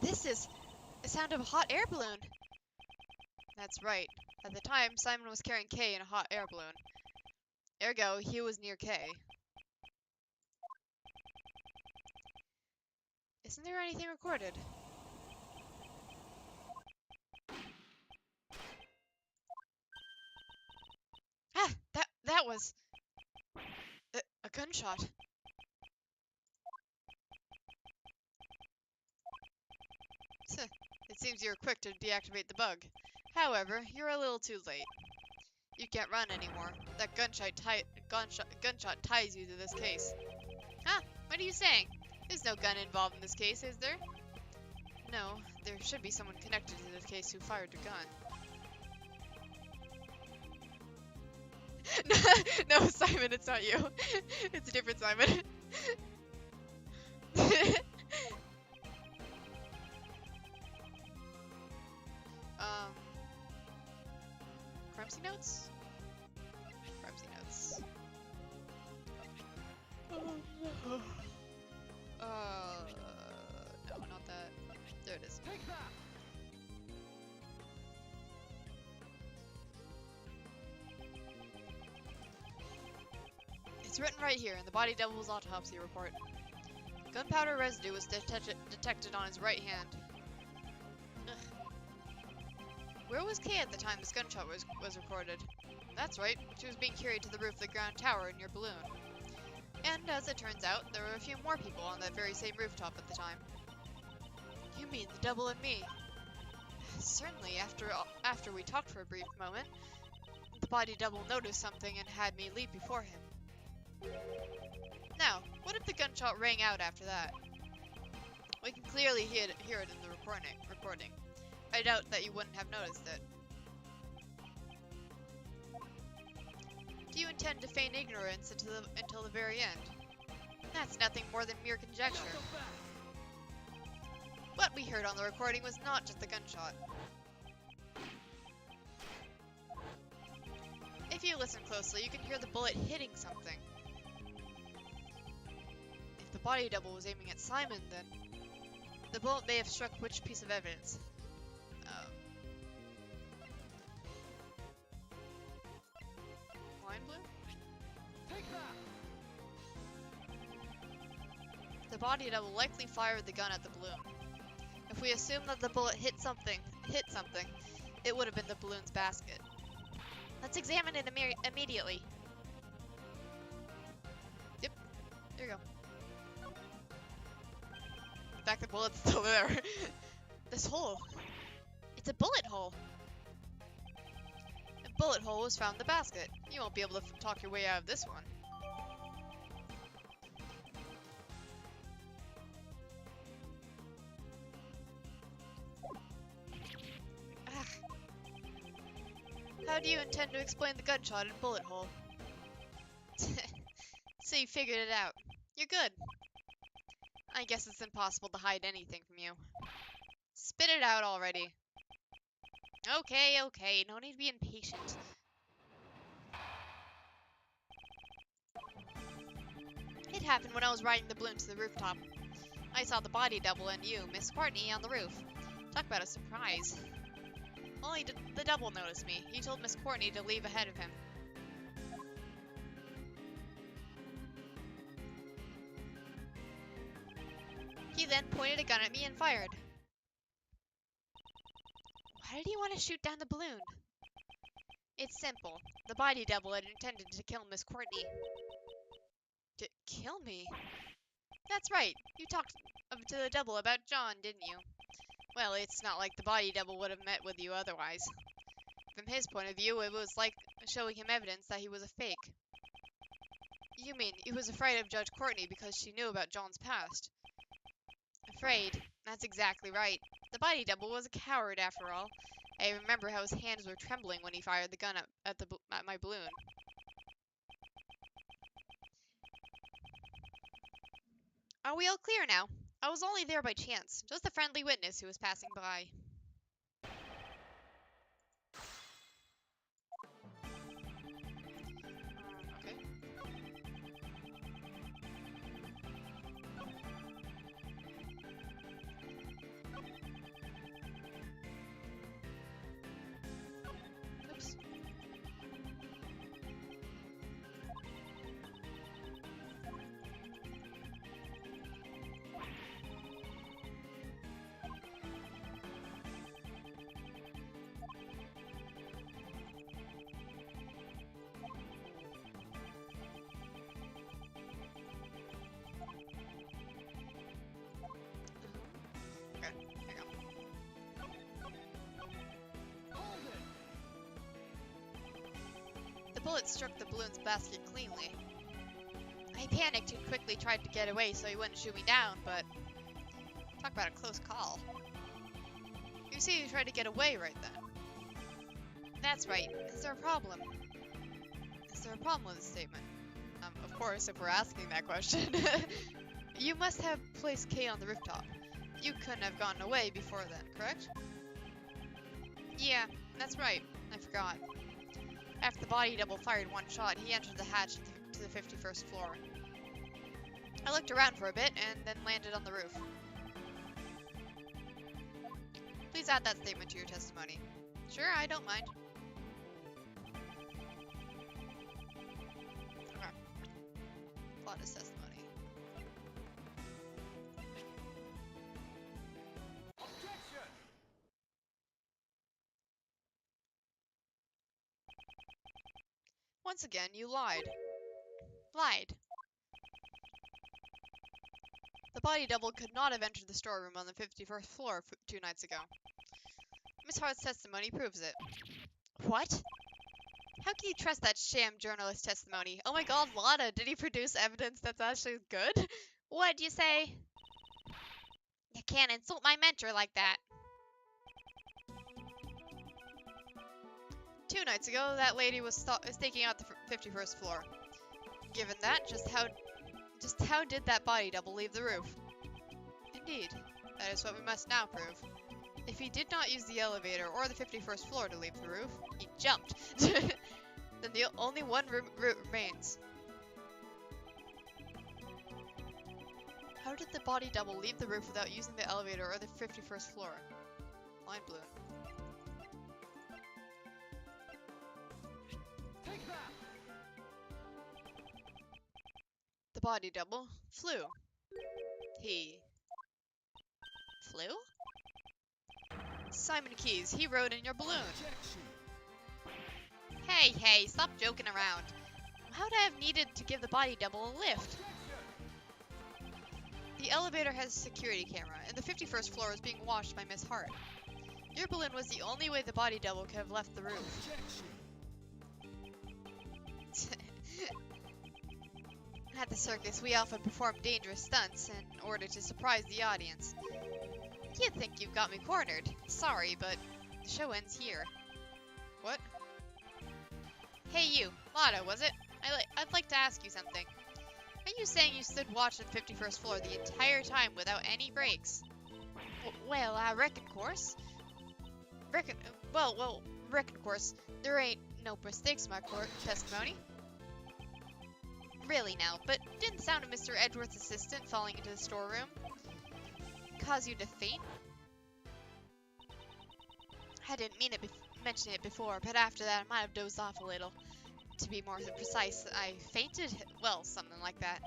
This is the sound of a hot air balloon. That's right. At the time, Simon was carrying Kay in a hot air balloon. Ergo, he was near Kay. Isn't there anything recorded? Ah! That was... a gunshot. It seems you were quick to deactivate the bug. However, you're a little too late. You can't run anymore. That gunshot ties you to this case. Huh? What are you saying? There's no gun involved in this case, is there? No, there should be someone connected to this case who fired the gun. No, Simon, it's not you. It's a different Simon. Crumsy notes? Crumsy notes. No, not that. There it is. It's written right here in the body devil's autopsy report. Gunpowder residue was detected on his right hand. Ugh. Where was Kay at the time this gunshot was recorded? That's right, she was being carried to the roof of the ground tower in your balloon. And as it turns out, there were a few more people on that very same rooftop at the time. You mean the double and me? Certainly, after we talked for a brief moment, the body double noticed something and had me leap before him. Now, what if the gunshot rang out after that? We can clearly hear it in the recording. I doubt that you wouldn't have noticed it. Do you intend to feign ignorance until the very end? That's nothing more than mere conjecture. What we heard on the recording was not just a gunshot. If you listen closely, you can hear the bullet hitting something. If the body double was aiming at Simon, then the bullet may have struck which piece of evidence? Line blue? Take that! The body double likely fired the gun at the balloon. If we assume that the bullet hit something, it would have been the balloon's basket. Let's examine it immediately. Yep, there you go. In fact, the bullet's still there. This hole. It's a bullet hole. A bullet hole was found in the basket. You won't be able to talk your way out of this one. How do you intend to explain the gunshot and bullet hole? So you figured it out. You're good. I guess it's impossible to hide anything from you. Spit it out already. Okay, no need to be impatient. It happened when I was riding the balloon to the rooftop. I saw the body double and you, Miss Courtney, on the roof. Talk about a surprise. Only the double noticed me. He told Miss Courtney to leave ahead of him. He then pointed a gun at me and fired. Why did he want to shoot down the balloon? It's simple. The body double had intended to kill Miss Courtney. To kill me? That's right. You talked to the double about John, didn't you? Well, it's not like the body double would have met with you otherwise. From his point of view, it was like showing him evidence that he was a fake. You mean he was afraid of Judge Courtney because she knew about John's past? Afraid. That's exactly right. The body double was a coward after all. I remember how his hands were trembling when he fired the gun at my balloon. Are we all clear now? I was only there by chance, just a friendly witness who was passing by. Okay. Oops. Okay, here we go. The bullet struck the balloon's basket cleanly. I panicked and quickly tried to get away so he wouldn't shoot me down, but talk about a close call. You see, you tried to get away right then. That's right. Is there a problem? Is there a problem with this statement? Of course, if we're asking that question. You must have placed K on the rooftop. You couldn't have gotten away before then, correct? Yeah, that's right. I forgot. After the body double fired one shot, he entered the hatch to the 51st floor. I looked around for a bit and then landed on the roof. Please add that statement to your testimony. Sure, I don't mind. Okay. Plot is testimony. Objection! Once again, you lied. Lied. The body double could not have entered the storeroom on the 51st floor 2 nights ago. Miss Hart's testimony proves it. What? How can you trust that sham journalist testimony? Oh my god, Lana, did he produce evidence that's actually good? What'd you say? You can't insult my mentor like that. 2 nights ago, that lady was staking out the 51st floor. Given that, just how did that body double leave the roof? Indeed, that is what we must now prove. If he did not use the elevator or the 51st floor to leave the roof, he jumped. Then the only one route remains. How did the body double leave the roof without using the elevator or the 51st floor? Mind blown. Take that! The body double flew. He flew? Simon Keyes, he rode in your balloon. Objection! Hey, stop joking around. How'd I have needed to give the body double a lift? The elevator has a security camera, and the 51st floor is being watched by Miss Hart. Your balloon was the only way the body double could have left the roof. At the circus, we often perform dangerous stunts in order to surprise the audience. You think you've got me cornered. Sorry, but the show ends here. What? Hey you, Lotto, was it? I'd like to ask you something. Are you saying you stood watch on the 51st floor the entire time without any breaks? Well, I reckon, course. Reckon, course. There ain't no mistakes in my testimony. Really now, but didn't the sound of Mr. Edgeworth's assistant falling into the storeroom cause you to faint? I didn't mean to mention it before, but after that I might have dozed off a little. To be more precise, I fainted? Well, something like that.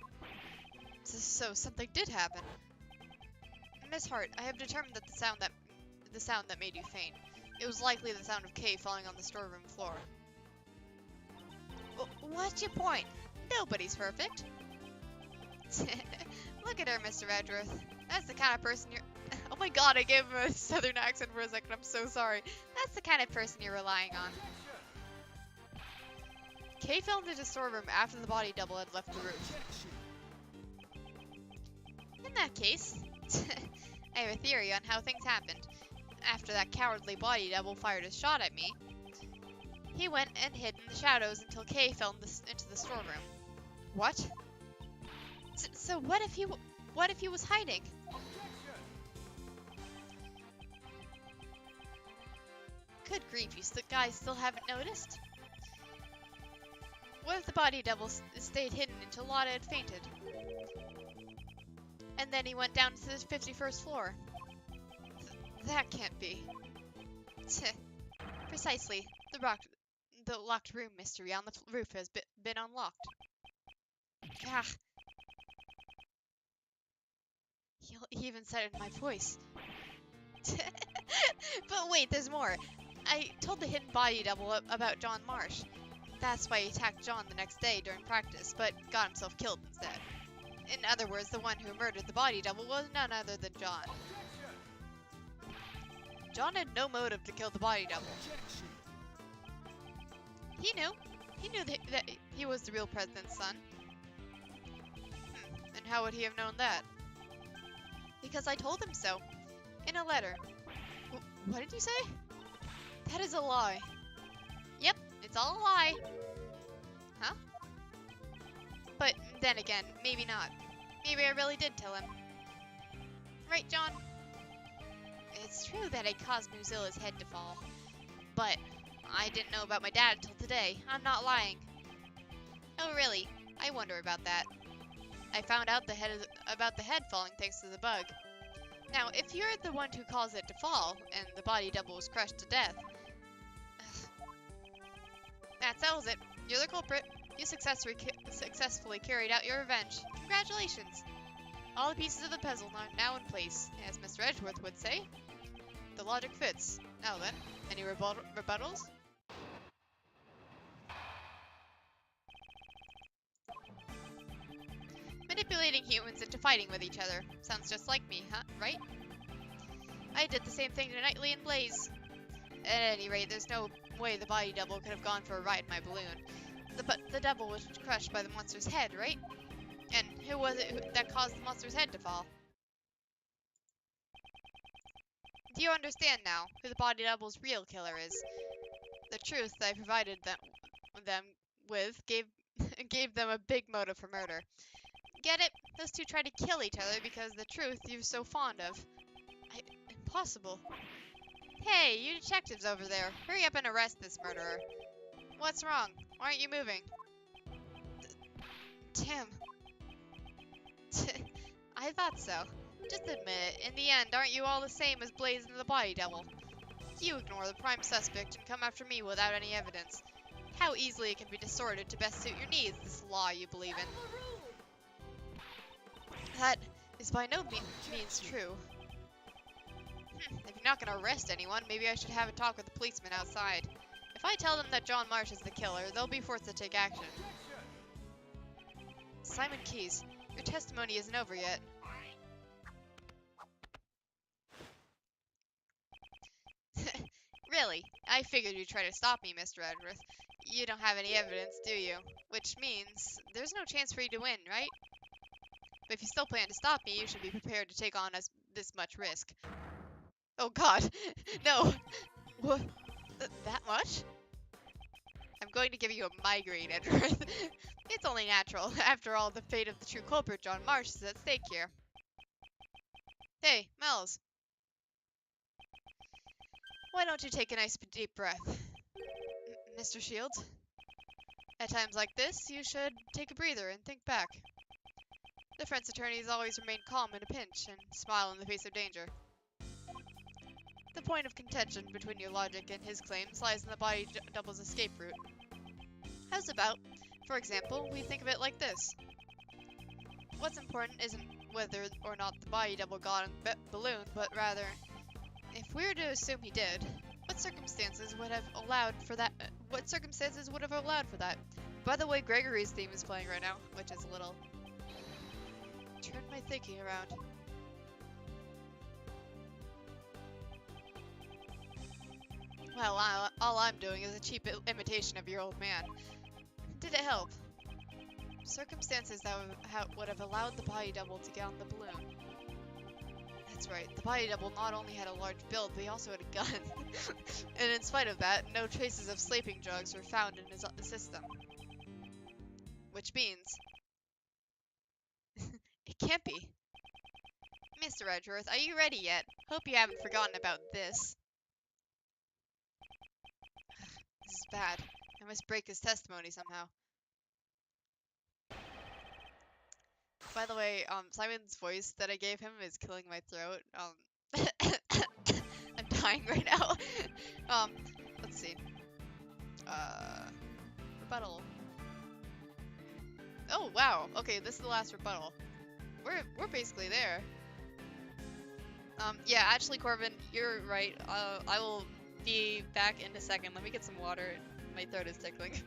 So something did happen. Miss Hart, I have determined that the sound that made you faint. It was likely the sound of Kay falling on the storeroom floor. What's your point? Nobody's perfect. Look at her, Mr. Edgeworth. That's the kind of person you're... Oh my god, I gave him a southern accent for a second. I'm so sorry. That's the kind of person you're relying on. Kay fell into the storeroom after the body double had left the roof. In that case, I have a theory on how things happened. After that cowardly body double fired a shot at me, he went and hid in the shadows until Kay fell into the storeroom. What? So what if he was hiding? Good grief, you guys still haven't noticed? What if the body double stayed hidden until Lotta had fainted? And then he went down to the 51st floor. That can't be. Precisely. The locked room mystery on the roof has been unlocked. Gah. He even said it in my voice. But wait, there's more. I told the hidden body double about John Marsh. That's why he attacked John the next day during practice, but got himself killed instead. In other words, the one who murdered the body double was none other than John. John had no motive to kill the body double. He knew. He knew that he was the real president's son. And how would he have known that? Because I told him so. In a letter. What did you say? That is a lie. Yep, it's all a lie. Huh? But then again, maybe not. Maybe I really did tell him. Right, John? It's true that I caused Muzilla's head to fall. But I didn't know about my dad until today. I'm not lying. Oh, really? I wonder about that. I found out about the head falling thanks to the bug. Now, if you're the one who caused it to fall, and the body double was crushed to death... that settles it. You're the culprit. You successfully carried out your revenge. Congratulations! All the pieces of the puzzle are now in place. As Mr. Edgeworth would say, the logic fits. Now then, any rebuttals? manipulating humans into fighting with each other. Sounds just like me, huh? Right? I did the same thing to Knightley and Blaze. At any rate, there's no way the body double could have gone for a ride in my balloon. The double was crushed by the monster's head, right? And who was it that caused the monster's head to fall? Do you understand now who the body double's real killer is? The truth I provided them with gave them a big motive for murder. Get it? Those two tried to kill each other because the truth you're so fond of. Impossible. Hey, you detectives over there, hurry up and arrest this murderer. What's wrong? Why aren't you moving? Tim. I thought so. Just admit it. In the end, aren't you all the same as Blaze and the Body Devil? You ignore the prime suspect and come after me without any evidence. How easily it can be distorted to best suit your needs, this law you believe in. That is by no means true. If you're not going to arrest anyone, maybe I should have a talk with the policeman outside. If I tell them that John Marsh is the killer, they'll be forced to take action. Simon Keyes, your testimony isn't over yet. Really? I figured you'd try to stop me, Mr. Edgeworth. You don't have any evidence, do you? Which means there's no chance for you to win, right? But if you still plan to stop me, you should be prepared to take on this much risk. Oh god, no! What? That much? I'm going to give you a migraine, Edgeworth. It's only natural. After all, the fate of the true culprit, John Marsh, is at stake here. Hey, Mel's. Why don't you take a nice deep breath? Mr. Shields? At times like this, you should take a breather and think back. Defense attorneys always remain calm in a pinch and smile in the face of danger. The point of contention between your logic and his claims lies in the body double's escape route. How's about, for example, we think of it like this. What's important isn't whether or not the body double got on the balloon, but rather, if we were to assume he did, what circumstances would have allowed for that? By the way, Gregory's theme is playing right now, which is a little... Turn my thinking around. Well, all I'm doing is a cheap imitation of your old man. Did it help? Circumstances that would have allowed the body double to get on the balloon. That's right, the body double not only had a large build, but he also had a gun. And in spite of that, no traces of sleeping drugs were found in his system. Which means... it can't be. Mr. Edgeworth, are you ready yet? Hope you haven't forgotten about this. This is bad. I must break his testimony somehow. By the way, Simon's voice that I gave him is killing my throat. I'm dying right now. Let's see. Rebuttal. Oh, wow. Okay, this is the last rebuttal. We're basically there. Yeah, actually, Corbin, you're right. I will be back in a second. Let me get some water. My throat is tickling.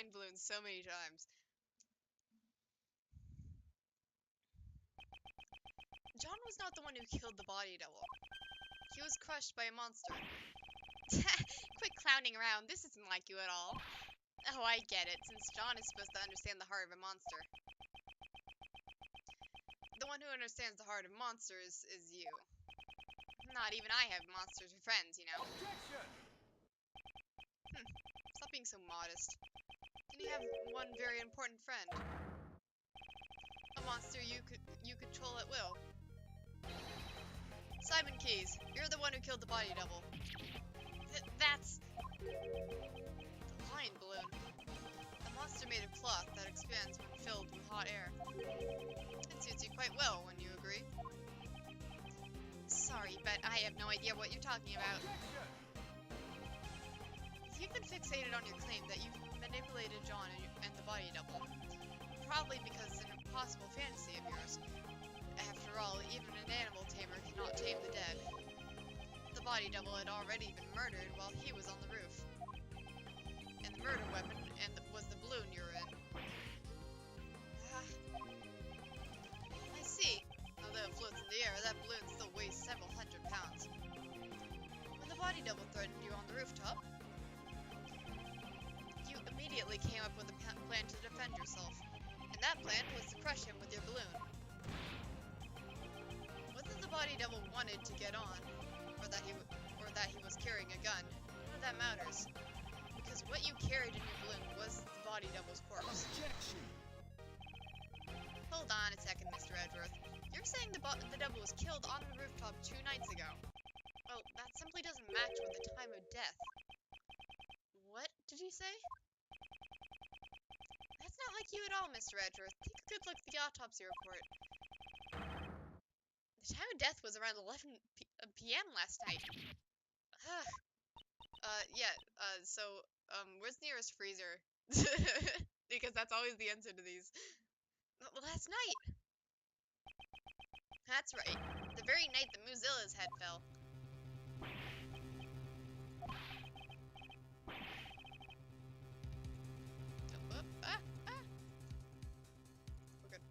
mind blown so many times. John was not the one who killed the body double. He was crushed by a monster. Quit clowning around. This isn't like you at all. Oh, I get it, since John is supposed to understand the heart of a monster. The one who understands the heart of monsters is you. Not even I have monsters for friends, you know. Objection! Stop being so modest. Then you have one very important friend. A monster you control at will. Simon Keys, you're the one who killed the body double. That's... the lion balloon. A monster made of cloth that expands when filled with hot air. It suits you quite well, wouldn't you agree? Sorry, but I have no idea what you're talking about. You've been fixated on your claim that you've manipulated John and the body double. Probably because it's an impossible fantasy of yours. After all, even an animal tamer cannot tame the dead. The body double had already been murdered while he was on the roof. And the murder weapon was the balloon you were in. I see. Although it floats in the air, that balloon still weighs several hundred pounds. When the body double threatened you on the rooftop, you immediately came up with a plan to defend yourself. And that plan was to crush him with your balloon. Whether the body double wanted to get on, or that he was carrying a gun, none of that matters. Because what you carried in your balloon was the body double's corpse. Objection! Hold on a second, Mr. Edgeworth. You're saying the double was killed on the rooftop 2 nights ago. Well, that simply doesn't match with the time of death. What did you say? That's not like you at all, Mr. Edgeworth. Take a good look at the autopsy report. The time of death was around 11 p.m. last night. Where's the nearest freezer? Because that's always the answer to these. Last night! That's right. The very night that Mozilla's head fell. We're good.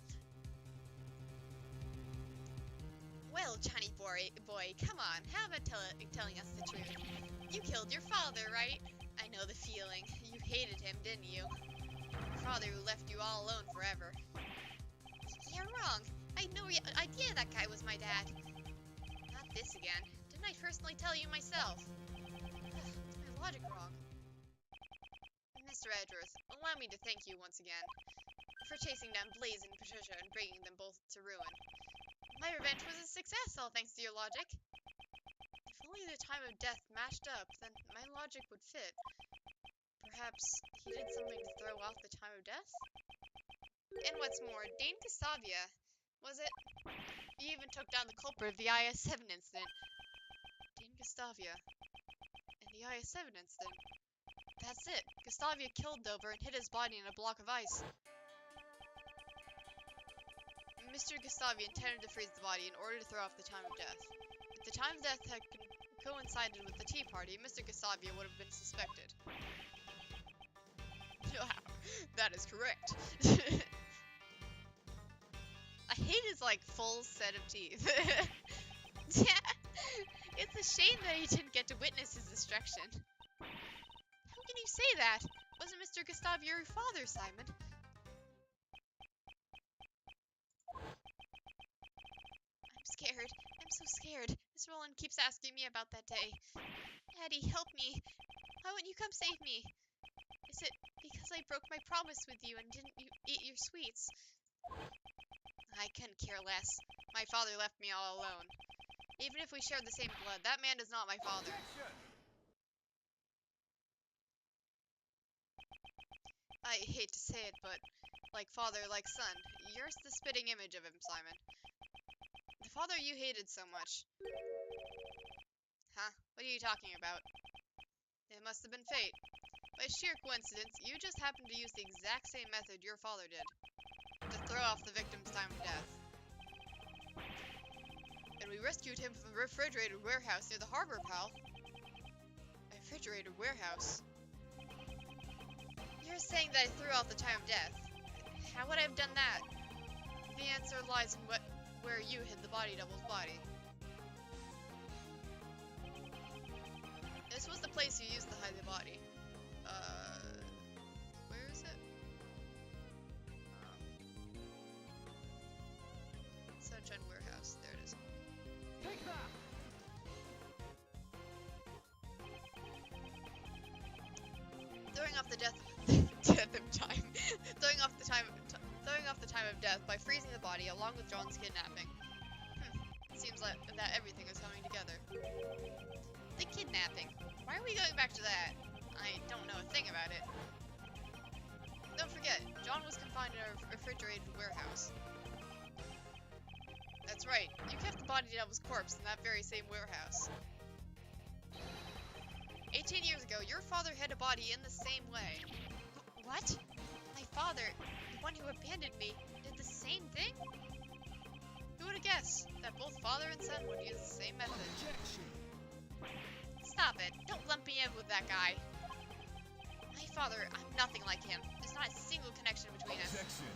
Well, Johnny boy, come on. How about telling us the truth? You killed your father, right? I know the feeling. You hated him, didn't you? Your father who left you all alone forever. You're wrong. I had no idea that guy was my dad. Not this again. Didn't I personally tell you myself? Is my logic wrong? Mr. Edgeworth, allow me to thank you once again for chasing down Blaze and Patricia and bringing them both to ruin. My revenge was a success, all thanks to your logic. If only the time of death matched up, then my logic would fit. Perhaps he did something to throw off the time of death? And what's more, Dane Gustavia, was it? You even took down the culprit of the IS-7 incident. Dane Gustavia. And the IS-7 incident. That's it. Gustavia killed Dover and hid his body in a block of ice. Mr. Gustavia intended to freeze the body in order to throw off the time of death. If the time of death had coincided with the tea party, Mr. Gustavia would have been suspected. That is correct. I hate his, full set of teeth. It's a shame that he didn't get to witness his destruction. How can you say that? Wasn't Mr. Gustavia your father, Simon? I'm scared. I'm so scared. Miss Rowland keeps asking me about that day. Daddy, help me. Why wouldn't you come save me? Is it because I broke my promise with you and didn't eat your sweets? I couldn't care less. My father left me all alone. Even if we shared the same blood, that man is not my father. Objection! I hate to say it, but like father, like son, you're the spitting image of him, Simon. The father you hated so much. Huh? What are you talking about? It must have been fate. By sheer coincidence, you just happened to use the exact same method your father did. To throw off the victim's time of death. And we rescued him from the refrigerated warehouse near the harbor, pal. A refrigerated warehouse? You're saying that I threw out the time of death. How would I have done that? The answer lies in where you hid the body double's body. This was the place you used to hide the body. Where is it? Sunshine Warehouse. There it is. Take that! Throwing off the death of time. Throwing off the time of death by freezing the body along with John's kidnapping. Seems like that everything is coming together. The kidnapping. Why are we going back to that? I don't know a thing about it. Don't forget, John was confined in a refrigerated warehouse. That's right, you kept the body devil's corpse in that very same warehouse. 18 years ago, your father hid a body in the same way. What? My father, the one who abandoned me, did the same thing? Who would have guessed that both father and son would use the same method? Objection! Stop it. Don't lump me in with that guy. My father, I'm nothing like him. There's not a single connection between us. Objection!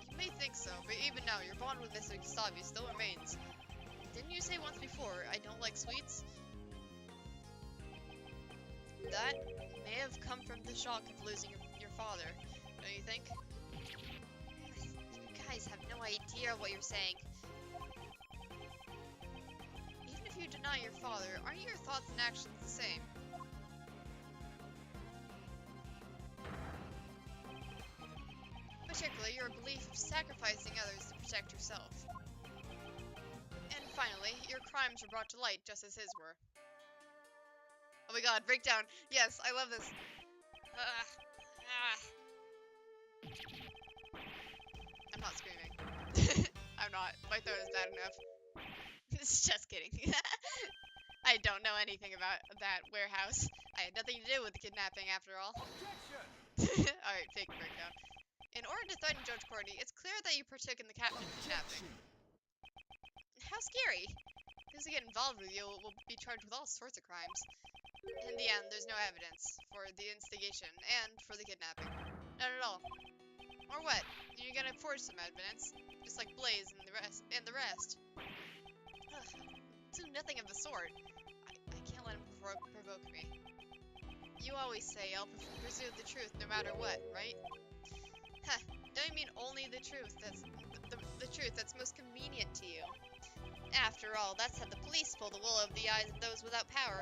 You may think so, but even now, your bond with Mr. Gustavi still remains. Didn't you say once before, I don't like sweets? That may have come from the shock of losing your father, don't you think? You guys have no idea what you're saying. Even if you deny your father, aren't your thoughts and actions the same? Particularly your belief of sacrificing others to protect yourself. And finally, your crimes were brought to light just as his were. Oh my god, breakdown! Yes, I love this! I'm not screaming. I'm not. My throat is bad enough. Just kidding. I don't know anything about that warehouse. I had nothing to do with the kidnapping after all. Objection! Alright, fake breakdown. In order to threaten Judge Courtney, it's clear that you partook in the captain kidnapping. How scary! Those who get involved with you will be charged with all sorts of crimes. In the end, there's no evidence for the instigation and for the kidnapping. Not at all. Or what? You're gonna forge some evidence, just like Blaze and the rest. Ugh, do nothing of the sort. I can't let him provoke me. You always say I'll pursue the truth no matter what, right? Huh, don't you mean only the truth that's the truth that's most convenient to you? After all, that's how the police pull the wool over the eyes of those without power.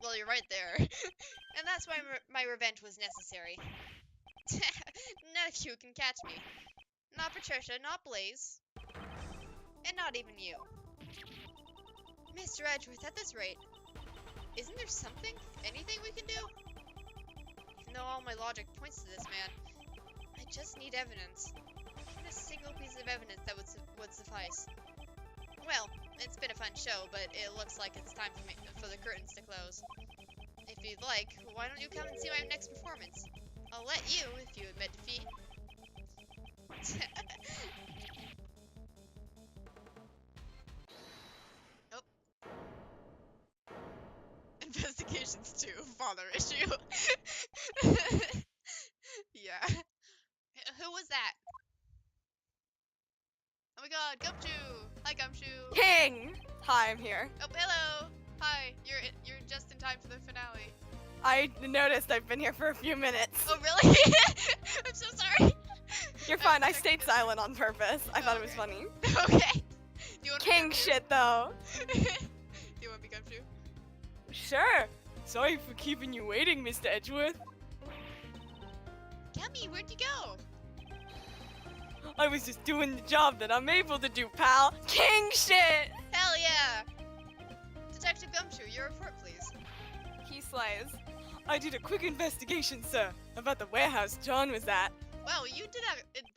Well, you're right there. And that's why my revenge was necessary. None of you can catch me. Not Patricia, not Blaze. And not even you. Mr. Edgeworth, at this rate, isn't there anything we can do? Even though all my logic points to this man, I just need evidence. Even a single piece of evidence that would suffice. Well, it's been a fun show, but it looks like it's time for the curtains to close. If you'd like, why don't you come and see my next performance? I'll let you, if you admit defeat. Nope. Investigations 2, father issue. Yeah. Who was that? Oh my god, Gumshoe! Hi, Gumshoe! King! Hi, I'm here. Oh, hello! Hi, you're just in time for the finale. I noticed I've been here for a few minutes. Oh, really? I'm so sorry! You're fine, I stayed silent on purpose. I thought it was funny. Okay. Do you want King shit, though. Do you want me to Gumshoe? Sure. Sorry for keeping you waiting, Mr. Edgeworth. Gummy, where'd you go? I was just doing the job that I'm able to do, pal. King shit! Hell yeah! Detective Gumshoe, your report, please. He slays. I did a quick investigation, sir, about the warehouse John was at. Wow, you did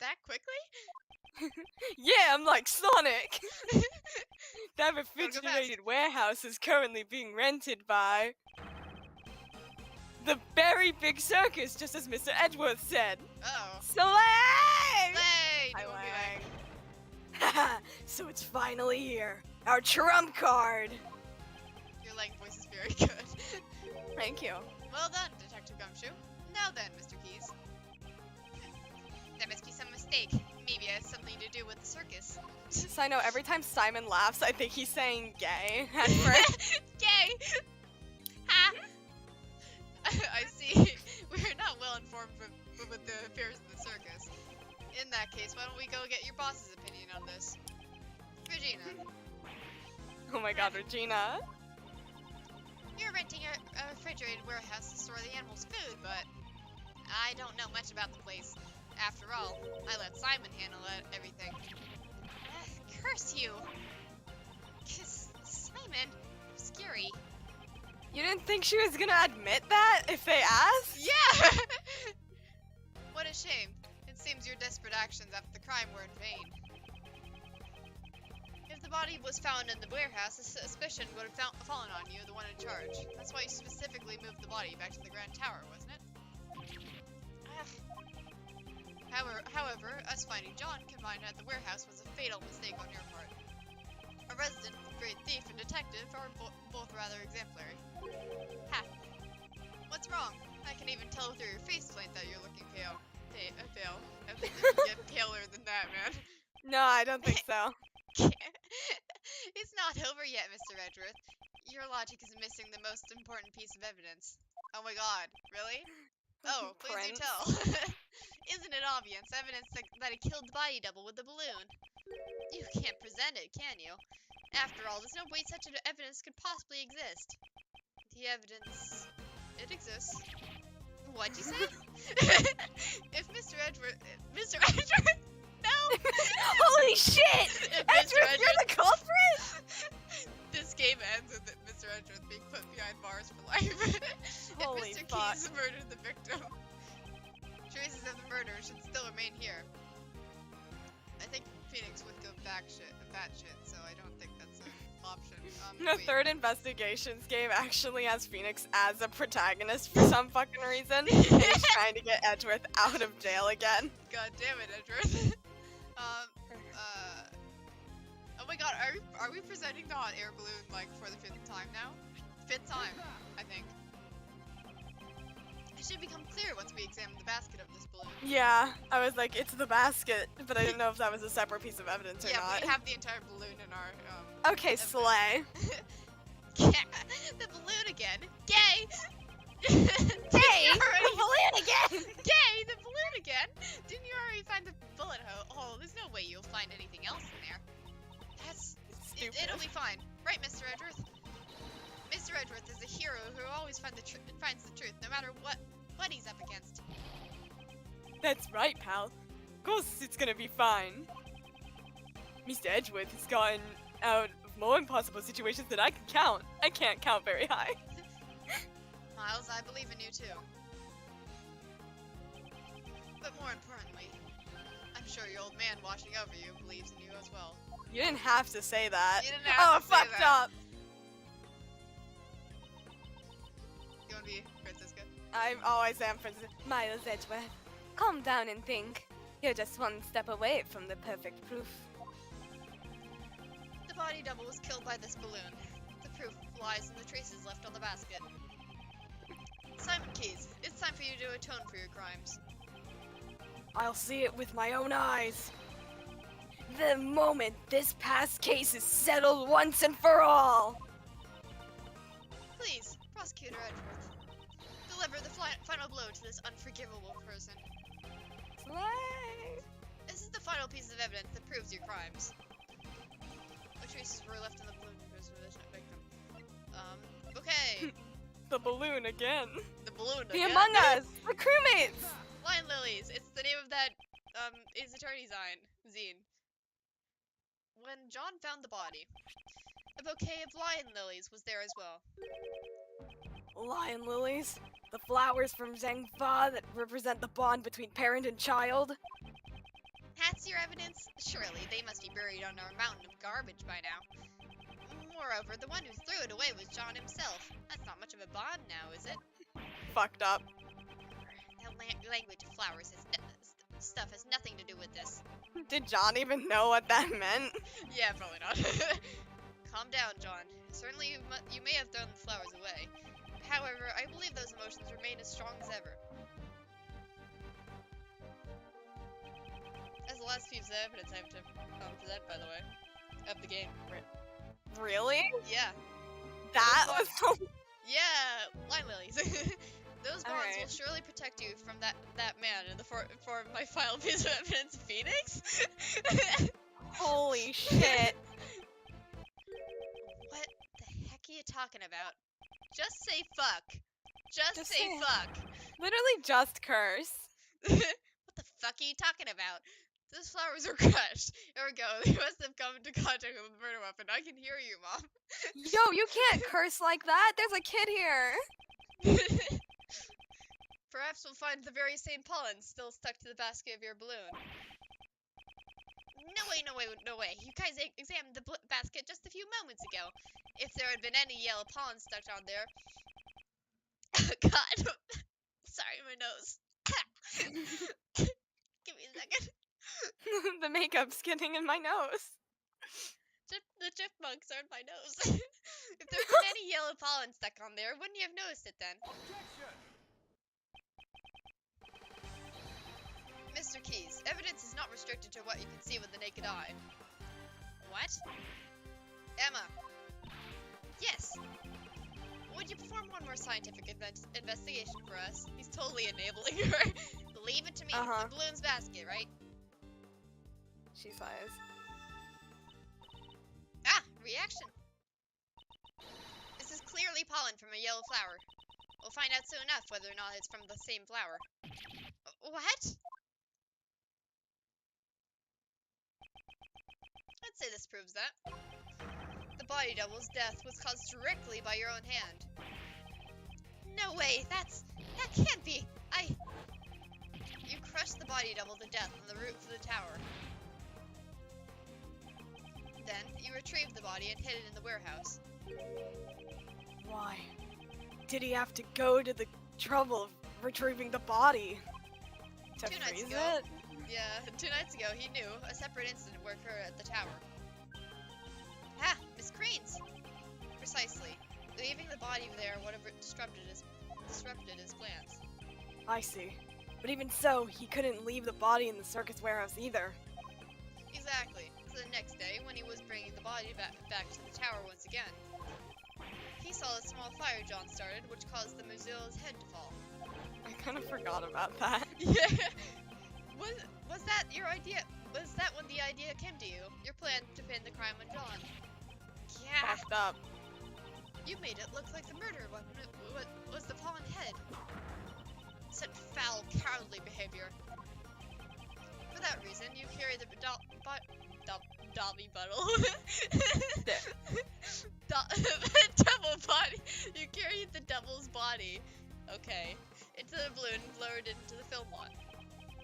that quickly? Yeah, I'm like Sonic! That refrigerated warehouse is currently being rented by the very big circus, just as Mr. Edgeworth said. Uh-oh. Slay! Slay! Hi, You won't be Wang. back. Haha, so it's finally here. Our trump card! Your underlying voice is very good. Thank you. Well done, Detective Gumshoe. Now then, Mr. Keys. There must be some mistake. Maybe it has something to do with the circus. So I know every time Simon laughs, I think he's saying gay at first. Gay! Ha! I see. We're not well informed with the affairs of the circus. In that case, why don't we go get your boss's opinion on this? Regina, Oh my god, Regina. you're renting a refrigerated warehouse to store the animals' food, but I don't know much about the place. After all, I let Simon handle everything. Curse you! 'Cause Simon, scary. You didn't think she was gonna admit that if they asked? Yeah! What a shame. It seems your desperate actions after the crime were in vain. If the body was found in the warehouse, the suspicion would have fallen on you, the one in charge. That's why you specifically moved the body back to the Grand Tower, wasn't it? However, us finding John confined at the warehouse was a fatal mistake on your part. A resident, great thief, and detective are both rather exemplary. Ha! What's wrong? I can even tell through your faceplate that you're looking pale. Pale. I think you can get paler than that, man. No, I don't think so. It's not over yet, Mr. Edgeworth. Your logic is missing the most important piece of evidence. Oh my god, really? Oh, please do Prince. tell. Isn't it obvious? Evidence that he killed the body double with the balloon. You can't present it, can you? After all, there's no way such an evidence could possibly exist. The evidence... it exists. What'd you say? If Mr. Edgeworth... Mr. Edgeworth? No! Holy shit! If Edgeworth, you're the culprit? This game ends with Mr. Edgeworth being put behind bars for life. Holy If Mr. fuck. Keys murdered the victim, traces of the murder should still remain here. I think Phoenix would go batshit, so I don't think that's an option. The Wait. third investigations game actually has Phoenix as a protagonist for some fucking reason. And he's trying to get Edgeworth out of jail again. God damn it, Edgeworth. Oh my god, are we presenting the hot air balloon like for the 5th time now? 5th time, I think. It should become clear once we examine the basket of this balloon. Yeah, I was like, it's the basket, but I didn't know if that was a separate piece of evidence or Yeah, not. we have the entire balloon in our, Okay, slay. The balloon again. Gay! Hey, the already- balloon again! Gay! The balloon again! Didn't you already find the bullet hole? There's no way you'll find anything else in there. Stupid. It'll be fine. Right, Mr. Edgeworth? Mr. Edgeworth is a hero who always finds the truth, no matter what he's up against. That's right, pal. Of course it's gonna be fine. Mr. Edgeworth has gotten out of more impossible situations than I can count. I can't count very high. Miles, I believe in you too. But more importantly, I'm sure your old man watching over you believes in you as well. You didn't have to say that. You didn't have to say fucked that. up. You wanna be Francisca? I always am Princess Miles Edgeworth. Calm down and think. You're just one step away from the perfect proof. The body double was killed by this balloon. The proof lies in the traces left on the basket. Simon Keys, it's time for you to atone for your crimes. I'll see it with my own eyes. The moment this past case is settled once and for all. Please, Prosecutor Edgeworth, deliver the final blow to this unforgivable person. Slay. This is the final piece of evidence that proves your crimes. No traces were left in the balloon because of the victim. Okay. The balloon again. The balloon The again. Among Us. The crewmates. Lion Lilies. It's the name of that, his attorney zine. When John found the body, a bouquet of lion lilies was there as well. Lion lilies. The flowers from Zhengfa that represent the bond between parent and child. That's your evidence? Surely they must be buried under a mountain of garbage by now. Moreover, the one who threw it away was John himself. That's not much of a bond now, is it? Fucked up. The language of flowers stuff has nothing to do with this. Did John even know what that meant? Yeah, probably not. Calm down, John. Certainly you may have thrown the flowers away. However, I believe those emotions remain as strong as ever. That's the last piece of evidence I have to present, by the way, of the game. Really? Yeah. That was so... Yeah, line lilies. Those bonds will Alright. surely protect you from that man in the form of my final piece of evidence, Phoenix. Holy shit. What the heck are you talking about? Just say fuck. Just say say it. fuck. Literally just curse. What the fuck are you talking about? Those flowers are crushed. Here we go. They must have come into contact with a murder weapon. I can hear you, Mom. Yo, you can't curse like that. There's a kid here. Perhaps we'll find the very same pollen still stuck to the basket of your balloon. No way, no way, no way. You guys examined the basket just a few moments ago. If there had been any yellow pollen stuck on there... God. Sorry, my nose. Give me a second. The makeup's getting in my nose. The chipmunks are in my nose. If there had been any yellow pollen stuck on there, wouldn't you have noticed it then? Objection! Mr. Keys, evidence is not restricted to what you can see with the naked eye. What? Emma. Yes. Would you perform one more scientific investigation for us? He's totally enabling her. Leave it to me. The balloon's basket, right? She sighs. Ah, reaction. This is clearly pollen from a yellow flower. We'll find out soon enough whether or not it's from the same flower. What? I'd say this proves that. The body double's death was caused directly by your own hand. No way, that can't be. You crushed the body double to death on the roof of the tower. Then, you retrieved the body and hid it in the warehouse. Why did he have to go to the trouble of retrieving the body? To 2 nights freeze ago. it? Yeah, 2 nights ago, he knew a separate incident would occur at the tower. Ah, Miss Cranes! Precisely. Leaving the body there would have disrupted his plans. I see. But even so, he couldn't leave the body in the circus warehouse either. Exactly. So the next day, when he was bringing the body back to the tower once again, he saw a small fire John started, which caused the Muzilla's head to fall. I kind of forgot about that. Yeah. Was that your idea? Was that when the idea came to you? Your plan to pin the crime on John? Yeah. Fucked up. You made it look like the murder weapon was the fallen head. Such foul, cowardly behavior. For that reason, you carried the Dobby Buttle. Double body. You carried the devil's body. Okay. Into the balloon and lowered it into the film lot.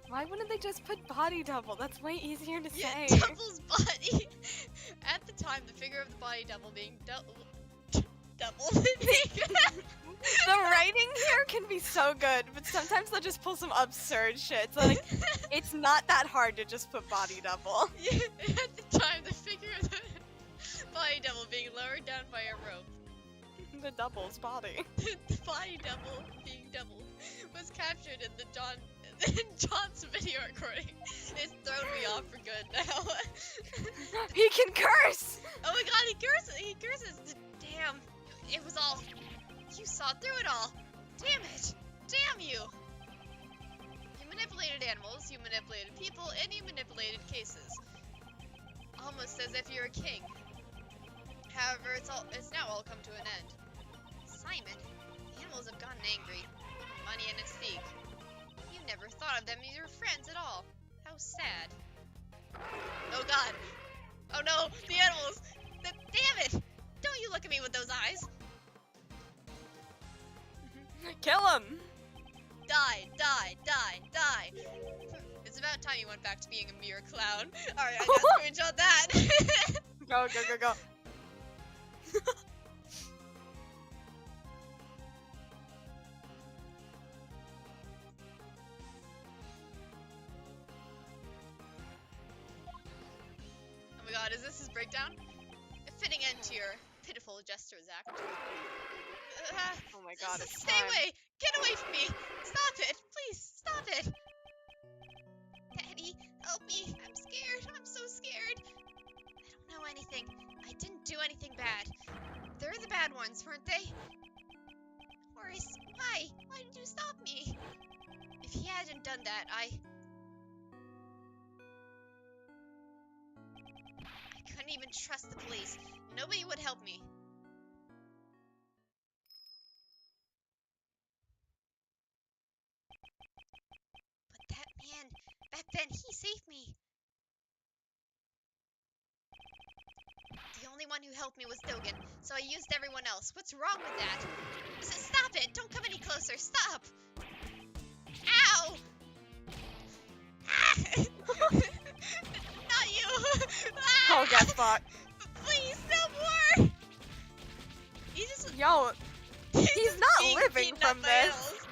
Why wouldn't they just put body double? That's way easier to Yeah, say. devil's body. At the time, the figure of the body double being double. The writing here can be so good, but sometimes they'll just pull some absurd shit. So like, it's not that hard to just put body double. Yeah, at the time, the figure of the body double being lowered down by a rope. The double's body. The body double being doubled was captured in John's video recording. It's thrown me off for good now. He can curse! Oh my god, he curses! He curses! Damn. It was all... You saw through it all. Damn it. Damn you. You manipulated animals, you manipulated people, and you manipulated cases. Almost as if you're a king. However, it's now all come to an end. Simon, the animals have gotten angry. Money and Mystique. You never thought of them as your friends at all. How sad. Oh god. Oh no, the animals. Damn it. Don't you look at me with those eyes. Kill him! Die, die, die, die. It's about time you went back to being a mere clown. Alright, I got screenshot that. Go, go, go, go. Oh my god, is this his breakdown? fitting end to your pitiful jester's act. Oh my god, it's Stay time. away! Get away from me! Stop it! Please, stop it! Daddy, help me! I'm scared! I'm so scared! I don't know anything. I didn't do anything bad. They're the bad ones, weren't they? Horace, why? Why did you stop me? If he hadn't done that, I couldn't even trust the police. Nobody would help me. But that man, back then, he saved me. The only one who helped me was Dogen, so I used everyone else. What's wrong with that? Stop it! Don't come any closer! Stop! Ow! Ah! Not you! Ah! Oh, get fucked. Please, no more! He just Yo, he's not being living beaten from up by this. elves.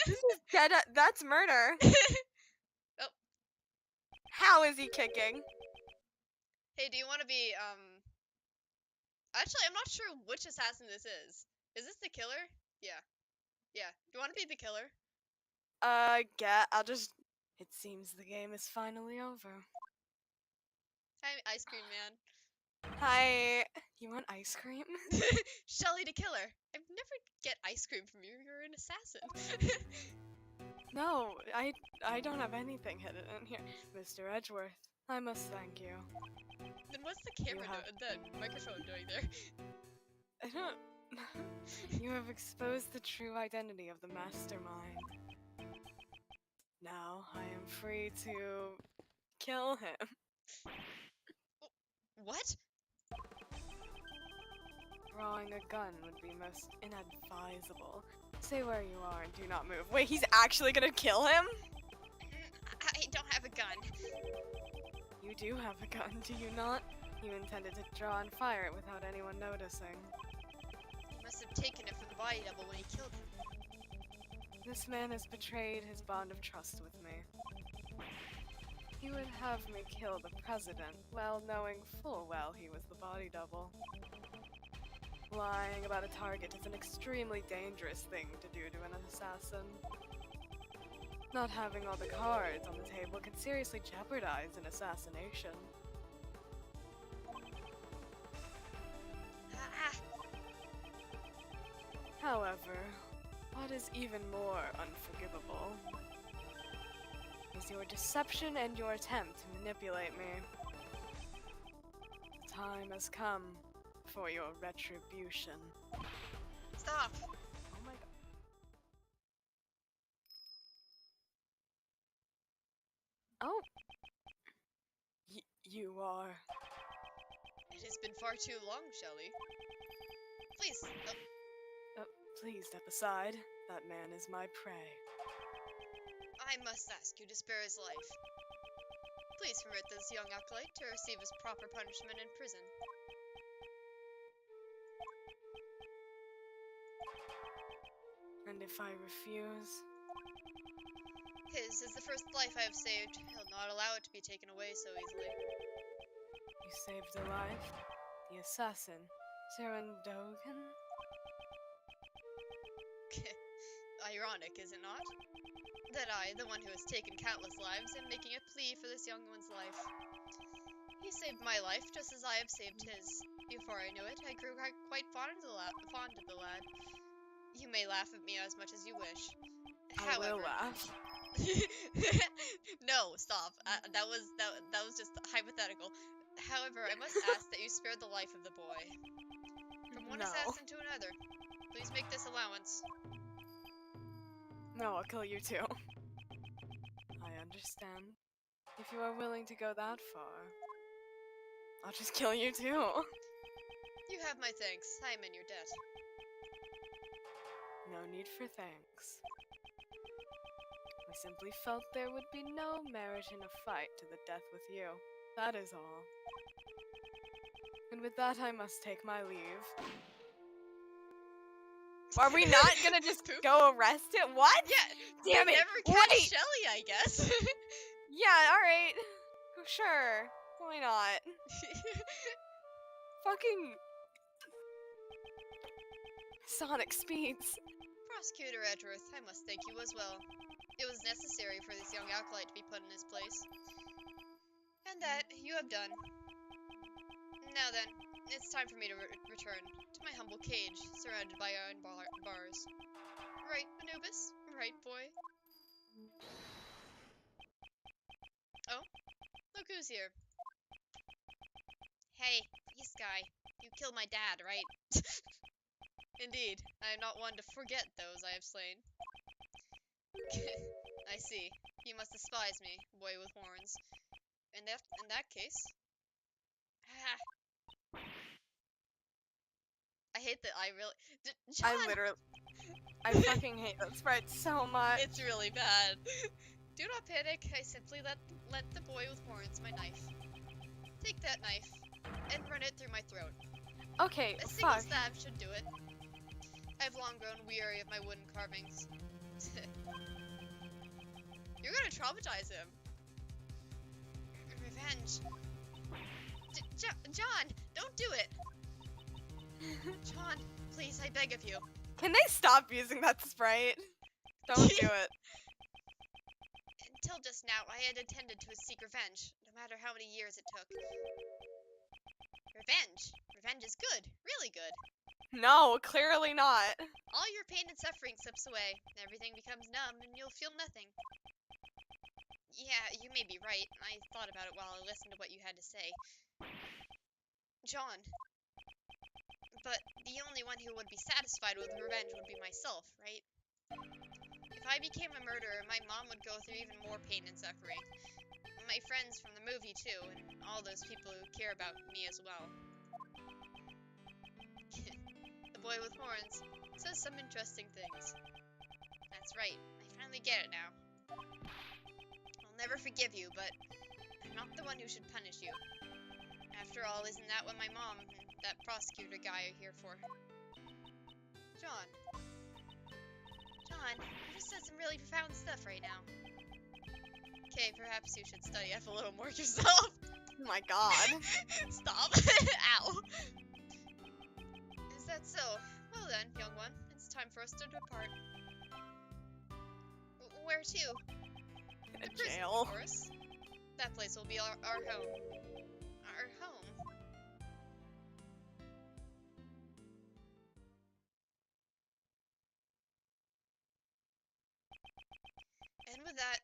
This is dead. That's murder. Oh. How is he kicking? Hey, do you want to be, Actually, I'm not sure which assassin this is. Is this the killer? Yeah. Yeah. Do you want to be the killer? I'll just... It seems the game is finally over. Hi, Ice Cream Man. Hi. You want ice cream? Shelly the killer. I'd never get ice cream from you. You're an assassin. No, I don't have anything hidden in here. Mr. Edgeworth, I must thank you. Then what's the camera the microphone doing there? I don't... You have exposed the true identity of the mastermind. Now, I am free to... kill him. What? Drawing a gun would be most inadvisable. Stay where you are and do not move. Wait, he's actually gonna kill him? I don't have a gun. You do have a gun, do you not? You intended to draw and fire it without anyone noticing. He must have taken it from the body double when he killed him. This man has betrayed his bond of trust with me. He would have me kill the president, well knowing full well he was the body double. Lying about a target is an extremely dangerous thing to do to an assassin. Not having all the cards on the table can seriously jeopardize an assassination. However, what is even more unforgivable is your deception and your attempt to manipulate me. The time has come for your retribution. Stop! Oh my god. Oh! You are... It has been far too long, Shelly. Please, Please step aside. That man is my prey. I must ask you to spare his life. Please permit this young acolyte to receive his proper punishment in prison. And if I refuse? His is the first life I have saved. He'll not allow it to be taken away so easily. You saved a life? The assassin, Dogen? Ironic, is it not? That I, the one who has taken countless lives, am making a plea for this young one's life. He saved my life just as I have saved his. Before I knew it, I grew quite fond of the lad. You may laugh at me as much as you wish. I will laugh. No, stop. That was just hypothetical. However, I must ask that you spare the life of the boy. From one No. assassin to another. Please make this allowance. No, I'll kill you too. I understand. If you are willing to go that far, I'll just kill you too. You have my thanks. I am in your debt. No need for thanks. I simply felt there would be no merit in a fight to the death with you. That is all. And with that, I must take my leave. Are we not gonna just go arrest it? What? Yeah. Damn it! Never catch Wait! Shelly, I guess. Yeah, alright. Sure. Why not? Fucking Sonic speeds. Prosecutor Edgeworth, I must thank you as well. It was necessary for this young acolyte to be put in his place. And that you have done. Now then, it's time for me to return to my humble cage, surrounded by iron bars. Right, Anubis? Right, boy? Oh? Look who's here. Hey, peace guy. You killed my dad, right? Indeed, I am not one to forget those I have slain. I see. You must despise me, boy with horns. In that case... Ah. I hate that I really... John! I fucking hate that sprite so much. It's really bad. Do not panic, I simply lent the boy with horns my knife. Take that knife, and run it through my throat. Okay, A single fuck. stab should do it. I've long grown weary of my wooden carvings. You're gonna traumatize him. Revenge. John, don't do it. John, please, I beg of you. Can they stop using that sprite? Don't do it. Until just now, I had intended to seek revenge, no matter how many years it took. Revenge? Revenge is good, really good. No, clearly not. All your pain and suffering slips away, everything becomes numb, and you'll feel nothing. Yeah, you may be right. I thought about it while I listened to what you had to say. John. But the only one who would be satisfied with revenge would be myself, right? If I became a murderer, my mom would go through even more pain and suffering. My friends from the movie, too, and all those people who care about me as well. The boy with horns says some interesting things. That's right, I finally get it now. I'll never forgive you, but I'm not the one who should punish you. After all, isn't that what my mom and that prosecutor guy are here for? John. John, you just said some really profound stuff right now. Okay, perhaps you should study up a little more yourself. Oh my god. Stop. Ow. Is that so? Well then, young one, it's time for us to depart. Where to? A The prison, jail. of course. That place will be our home. Our home. And with that,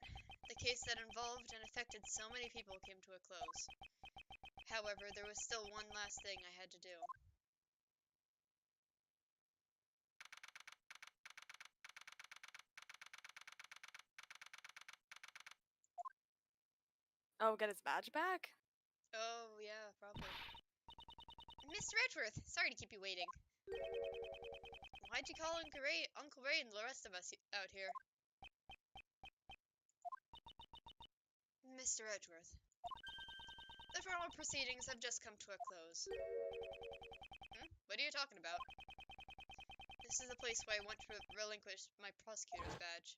the case that involved and affected so many people came to a close. However, there was still one last thing I had to do. Oh, get his badge back? Oh, yeah, probably. Mr. Edgeworth, sorry to keep you waiting. Why'd you call Uncle Ray and the rest of us out here? Mr. Edgeworth, the formal proceedings have just come to a close. What are you talking about? This is the place where I want to relinquish my prosecutor's badge.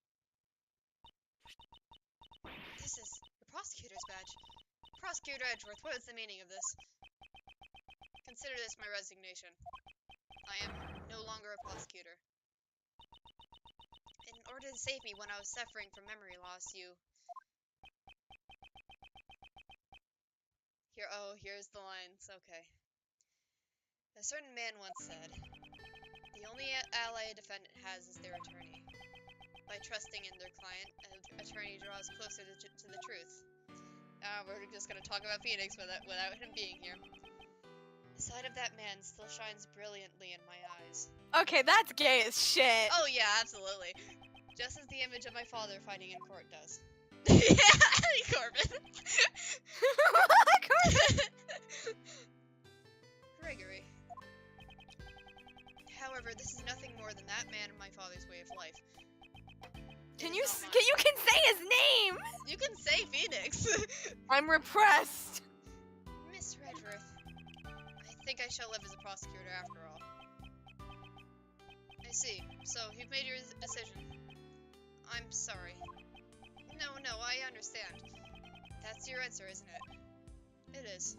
This is the prosecutor's badge. Prosecutor Edgeworth, what is the meaning of this? Consider this my resignation. I am no longer a prosecutor. In order to save me when I was suffering from memory loss, you... Here's the lines. Okay. A certain man once said, the only ally a defendant has is their attorney. By trusting in their client, an attorney draws closer to the truth. We're just gonna talk about Phoenix without him being here. The sight of that man still shines brilliantly in my eyes. Okay, that's gay as shit. Oh yeah, absolutely. Just as the image of my father fighting in court does. Yeah, Corbin. Gregory. However, this is nothing more than that man and my father's way of life. You can say his name! You can say Phoenix. I'm repressed. Miss Edgeworth, I think I shall live as a prosecutor after all. I see. So, you've made your decision. I'm sorry. No, I understand. That's your answer, isn't it? It is.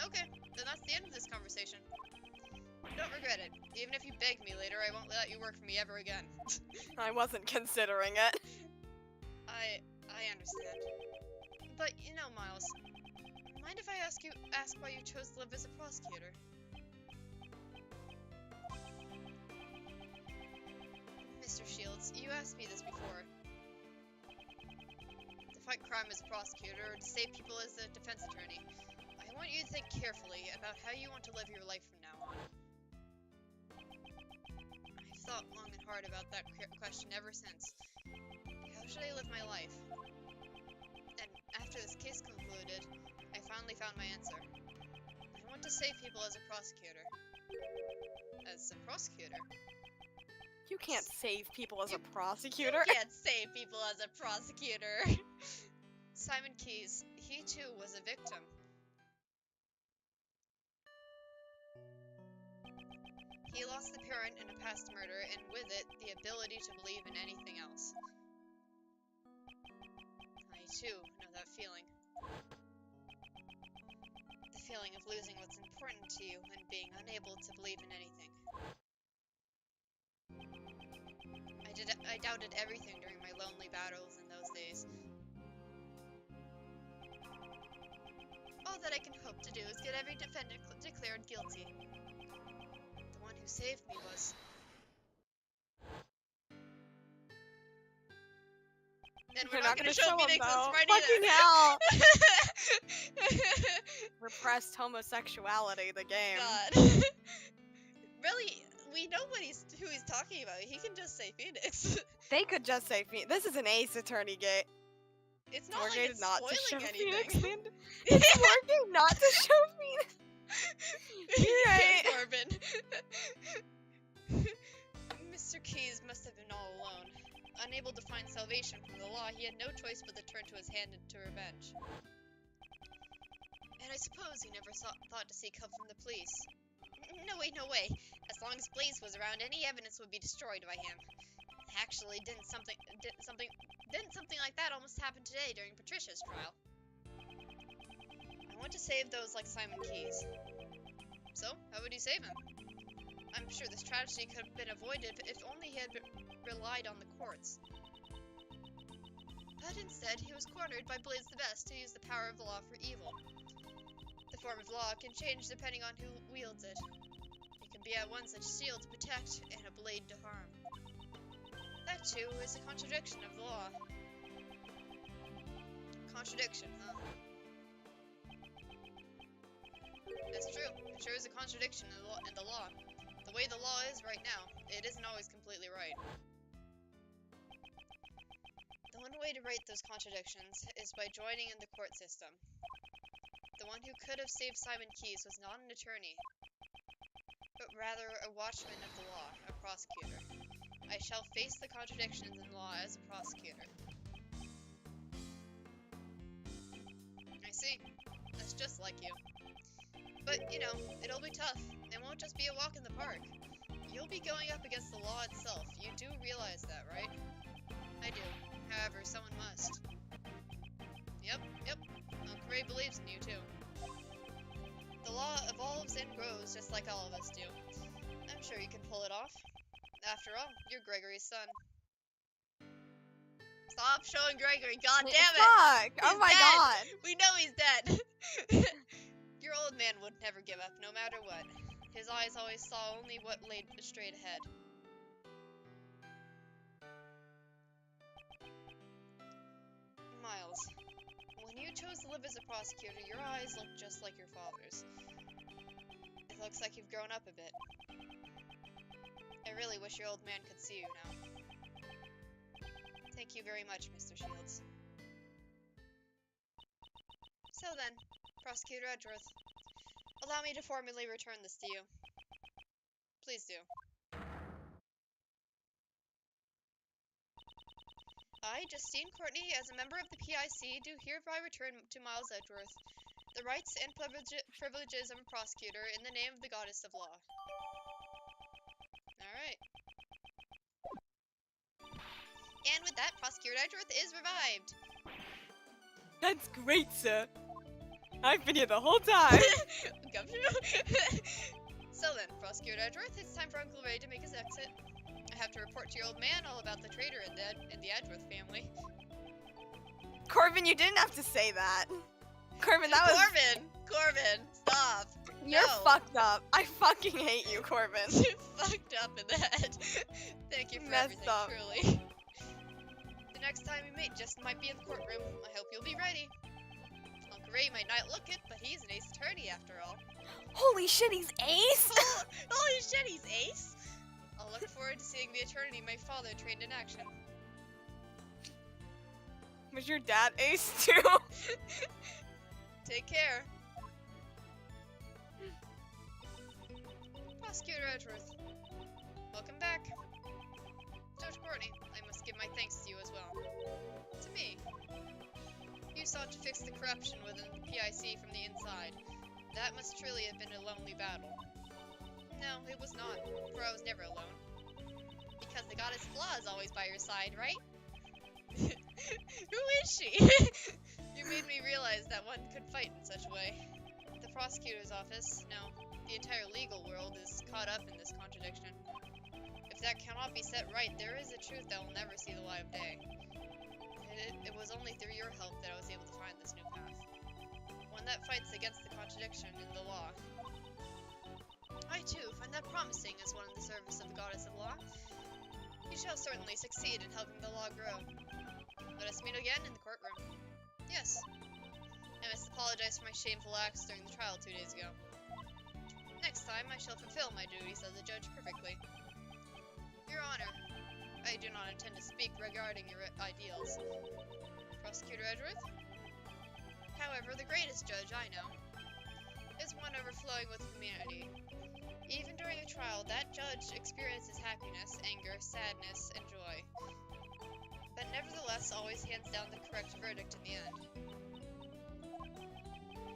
Okay. then that's the end of this conversation. Don't regret it. Even if you beg me later, I won't let you work for me ever again. I wasn't considering it. I understand. But, you know, Miles, mind if I ask why you chose to live as a prosecutor? Mr. Shields, you asked me this before. To fight crime as a prosecutor, or to save people as a defense attorney. I want you to think carefully about how you want to live your life from now on. I've thought long and hard about that question ever since. How should I live my life? And after this case concluded, I finally found my answer. I want to save people as a prosecutor. As a prosecutor? You can't save people as a prosecutor. You can't save people as a prosecutor. Simon Keyes, he too was a victim. He lost a parent in a past murder, and with it, the ability to believe in anything else. I too know that feeling. The feeling of losing what's important to you and being unable to believe in anything. I doubted everything during my lonely battles in those days. All that I can hope to do is get every defendant declared guilty. The one who saved me was... And we're not gonna show Phoenix as Friday Fucking hell! Repressed homosexuality, the game. God. Really, we know who he's talking about. He can just say Phoenix. They could just say Phoenix. This is an Ace Attorney game. It's not like it's not to show spoiling Phoenix. anything. It's working not to show Phoenix. You're right. Corbin. Mr. Keyes must have been all alone. Unable to find salvation from the law, he had no choice but to turn to his hand to revenge. And I suppose he never thought to seek help from the police. No way, no way. As long as Blaze was around, any evidence would be destroyed by him. Actually, didn't something like that almost happen today during Patricia's trial? I want to save those like Simon Keyes. So, how would you save him? I'm sure this tragedy could have been avoided if only he had relied on the courts. But instead, he was cornered by Blaze the Best to use the power of the law for evil. The form of law can change depending on who wields it. It can be at once a shield to protect and a blade to harm. That too is a contradiction of the law. Contradiction, huh? That's true. It sure is a contradiction in the law. The way the law is right now, it isn't always completely right. The one way to right those contradictions is by joining in the court system. The one who could have saved Simon Keyes was not an attorney, but rather a watchman of the law, a prosecutor. I shall face the contradictions in law as a prosecutor. I see. That's just like you. But, you know, it'll be tough. It won't just be a walk in the park. You'll be going up against the law itself. You do realize that, right? I do. However, someone must. Yep. Uncle Ray believes in you, too. The law evolves and grows just like all of us do. I'm sure you can pull it off. After all, you're Gregory's son. Stop showing Gregory, god damn it! Fuck! Oh my god! We know he's dead! Your old man would never give up, no matter what. His eyes always saw only what lay straight ahead. Miles, when you chose to live as a prosecutor, your eyes look just like your father's. It looks like you've grown up a bit. I really wish your old man could see you now. Thank you very much, Mr. Shields. So then, Prosecutor Edgeworth, allow me to formally return this to you. Please do. I, Justine Courtney, as a member of the PIC, do hereby return to Miles Edgeworth the rights and privileges of a prosecutor in the name of the Goddess of Law. Alright. And with that, Prosecutor Edgeworth is revived! That's great, sir. I've been here the whole time. So then, Prosecutor Edgeworth, it's time for Uncle Ray to make his exit. I have to report to your old man all about the traitor in the Edgeworth family. Corbin, you didn't have to say that. Corbin, that was... Corbin, stop! You're No. fucked up. I fucking hate you, Corbin. You fucked up in the head. Thank you for Messed everything, up. truly. The next time we meet just might be in the courtroom. I hope you'll be ready. Uncle Ray might not look it, but he's an ace attorney after all. Holy shit, he's ace! Holy shit, he's ace! I'll look forward to seeing the attorney my father trained in action. Was your dad ace too? Take care. Prosecutor Edgeworth. Welcome back. Judge Courtney, I must give my thanks to you as well. To me. You sought to fix the corruption within the PIC from the inside. That must truly have been a lonely battle. No, it was not, for I was never alone. Because the goddess of law is always by your side, right? Who is she? You made me realize that one could fight in such a way. The prosecutor's office, no, the entire legal world is caught up in this contradiction. If that cannot be set right, there is a truth that will never see the light of day. It was only through your help that I was able to find this new path. One that fights against the contradiction in the law. I too find that promising as one in the service of the goddess of law. You shall certainly succeed in helping the law grow. Let us meet again in the courtroom. Yes. I must apologize for my shameful acts during the trial 2 days ago. Next time, I shall fulfill my duties as a judge perfectly. Your Honor, I do not intend to speak regarding your ideals. Prosecutor Edgeworth? However, the greatest judge I know is one overflowing with humanity. Even during a trial, that judge experiences happiness, anger, sadness, and joy. But nevertheless always hands down the correct verdict in the end.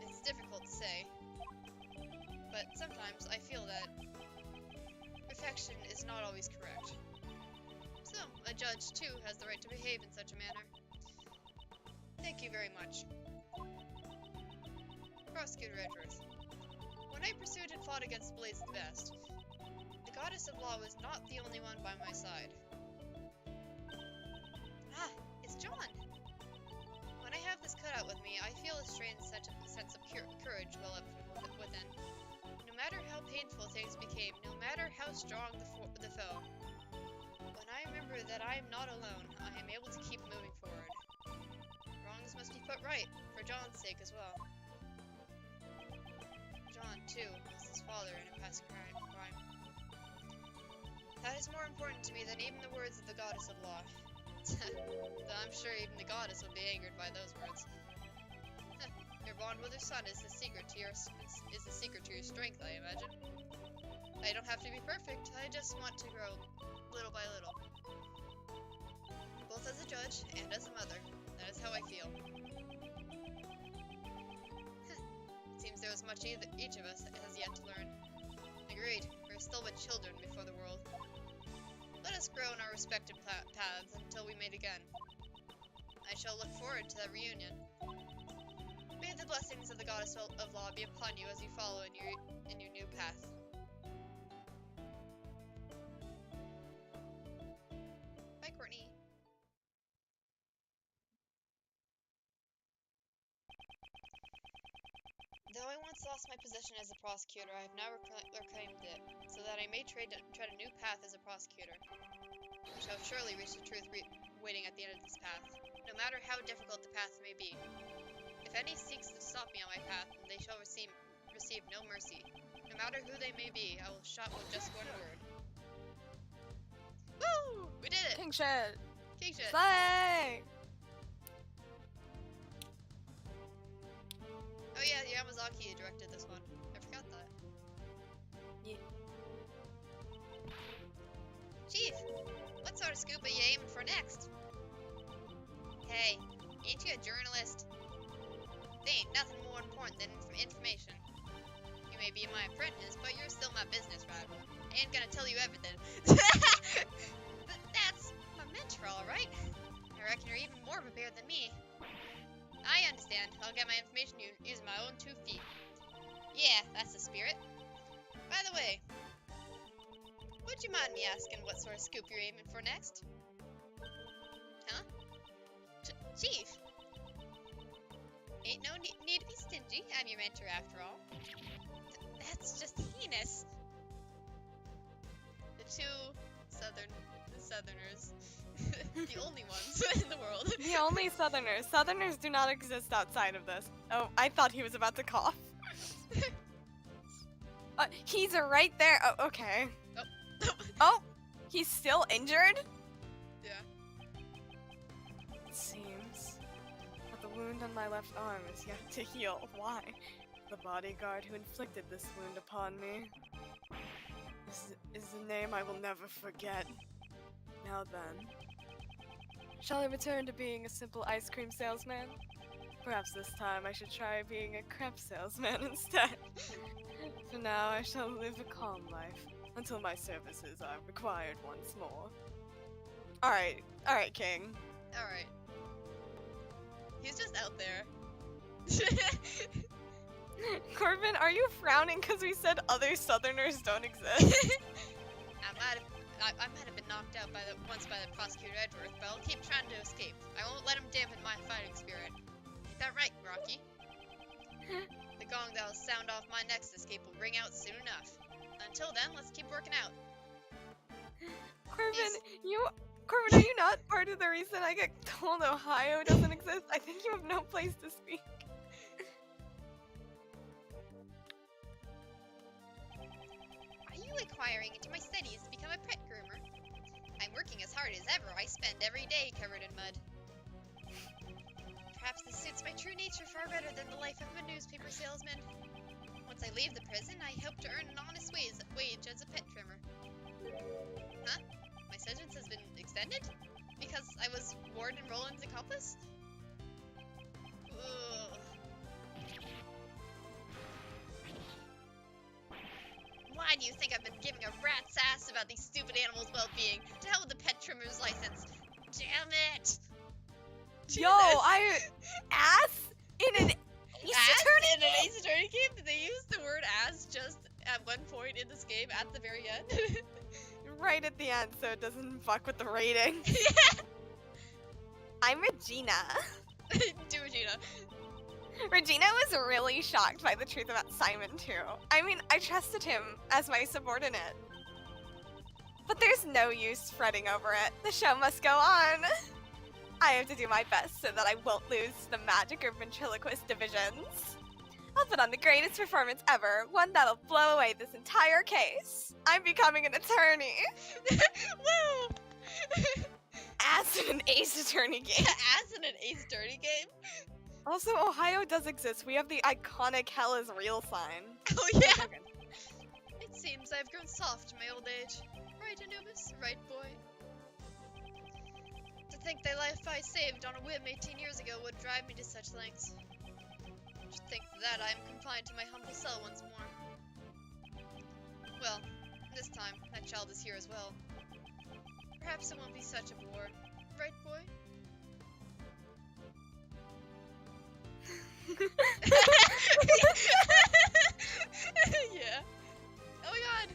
It's difficult to say, but sometimes I feel that perfection is not always correct. So, a judge too has the right to behave in such a manner. Thank you very much. Prosecutor Edgeworth. When I pursued and fought against Blaze the Best, the goddess of law was not the only one by my side. Ah, it's John! When I have this cut out with me, I feel a strange sense of courage well up from within. No matter how painful things became, no matter how strong the foe, when I remember that I am not alone, I am able to keep moving forward. Wrongs must be put right, for John's sake as well. John, too, was his father in a past crime. That is more important to me than even the words of the goddess of law. Though I'm sure even the goddess will be angered by those words. Your bond with your son is the secret to your strength, I imagine. I don't have to be perfect. I just want to grow little by little. Both as a judge and as a mother. That is how I feel. It seems there is much each of us has yet to learn. Agreed. We're still but children before the world. Let us grow in our respective paths until we meet again. I shall look forward to that reunion. May the blessings of the goddess of law be upon you as you follow in your new path. Bye, Courtney. Though I once lost my position as a prosecutor, I have now reclaimed it, so that I may tread a new path as a prosecutor. I shall surely reach the truth waiting at the end of this path, no matter how difficult the path may be. If any seeks to stop me on my path, they shall receive no mercy. No matter who they may be, I will shot with just one word. Woo! We did it! King shit. King shit. Slay! Oh yeah, Yamazaki directed this one. I forgot that. Yeah. Chief, what sort of scoop are you aiming for next? Hey, ain't you a journalist? There ain't nothing more important than information. You may be my apprentice, but you're still my business rival. I ain't gonna tell you everything. That's my mentor, alright? I reckon you're even more prepared than me. I understand. I'll get my information using my own 2 feet. Yeah, that's the spirit. By the way, would you mind me asking what sort of scoop you're aiming for next? Huh? Chief? Ain't no need to be stingy. I'm your mentor after all. That's just heinous. The 2 Southerners. The only ones in the world. The only Southerners. Southerners do not exist outside of this. Oh, I thought he was about to cough. He's right there. Oh, okay. Oh. Oh, he's still injured? Yeah. It seems that the wound on my left arm is yet to heal. Why? The bodyguard who inflicted this wound upon me is a name I will never forget. Now then, shall I return to being a simple ice cream salesman? Perhaps this time I should try being a crepe salesman instead. For now, I shall live a calm life until my services are required once more. Alright, King. Alright. He's just out there. Corbin, are you frowning because we said other Southerners don't exist? I might have been knocked out once by the prosecutor Edgeworth, but I'll keep trying to escape. I won't let him dampen my fighting spirit. Is that right, Rocky? The gong that'll sound off my next escape will ring out soon enough. Until then, let's keep working out. Corbin, are you not part of the reason I get told Ohio doesn't exist? I think you have no place to speak. Are you inquiring into my studies to become a pet groomer? I'm working as hard as ever. I spend every day covered in mud. Perhaps this suits my true nature far better than the life of a newspaper salesman. Once I leave the prison, I hope to earn an honest wage as a pet trimmer. Huh? My sentence has been extended? Because I was Warden Roland's accomplice? Ugh. Why do you think I've been giving a rat's ass about these stupid animals' well-being? To hell with the pet trimmer's license. Damn it! Yo, ass in an Ass in an Ace Attorney game? Did they use the word ass just at one point in this game at the very end? Right at the end, so it doesn't fuck with the rating. Yeah. I'm Regina. Do Regina. Regina was really shocked by the truth about Simon too. I mean, I trusted him as my subordinate. But there's no use fretting over it. The show must go on. I have to do my best so that I won't lose the magic or ventriloquist divisions. I'll put on the greatest performance ever, one that'll blow away this entire case. I'm becoming an attorney. Woo! As in an Ace Attorney game. As in an Ace Attorney game? Also, Ohio does exist. We have the iconic Hell is Real sign. Oh yeah! It seems I've grown soft in my old age. Right, Anubis? Right, boy? To think the life I saved on a whim 18 years ago would drive me to such lengths. To think that I am confined to my humble cell once more. Well, this time, that child is here as well. Perhaps it won't be such a bore. Right, boy? Yeah. Oh my god!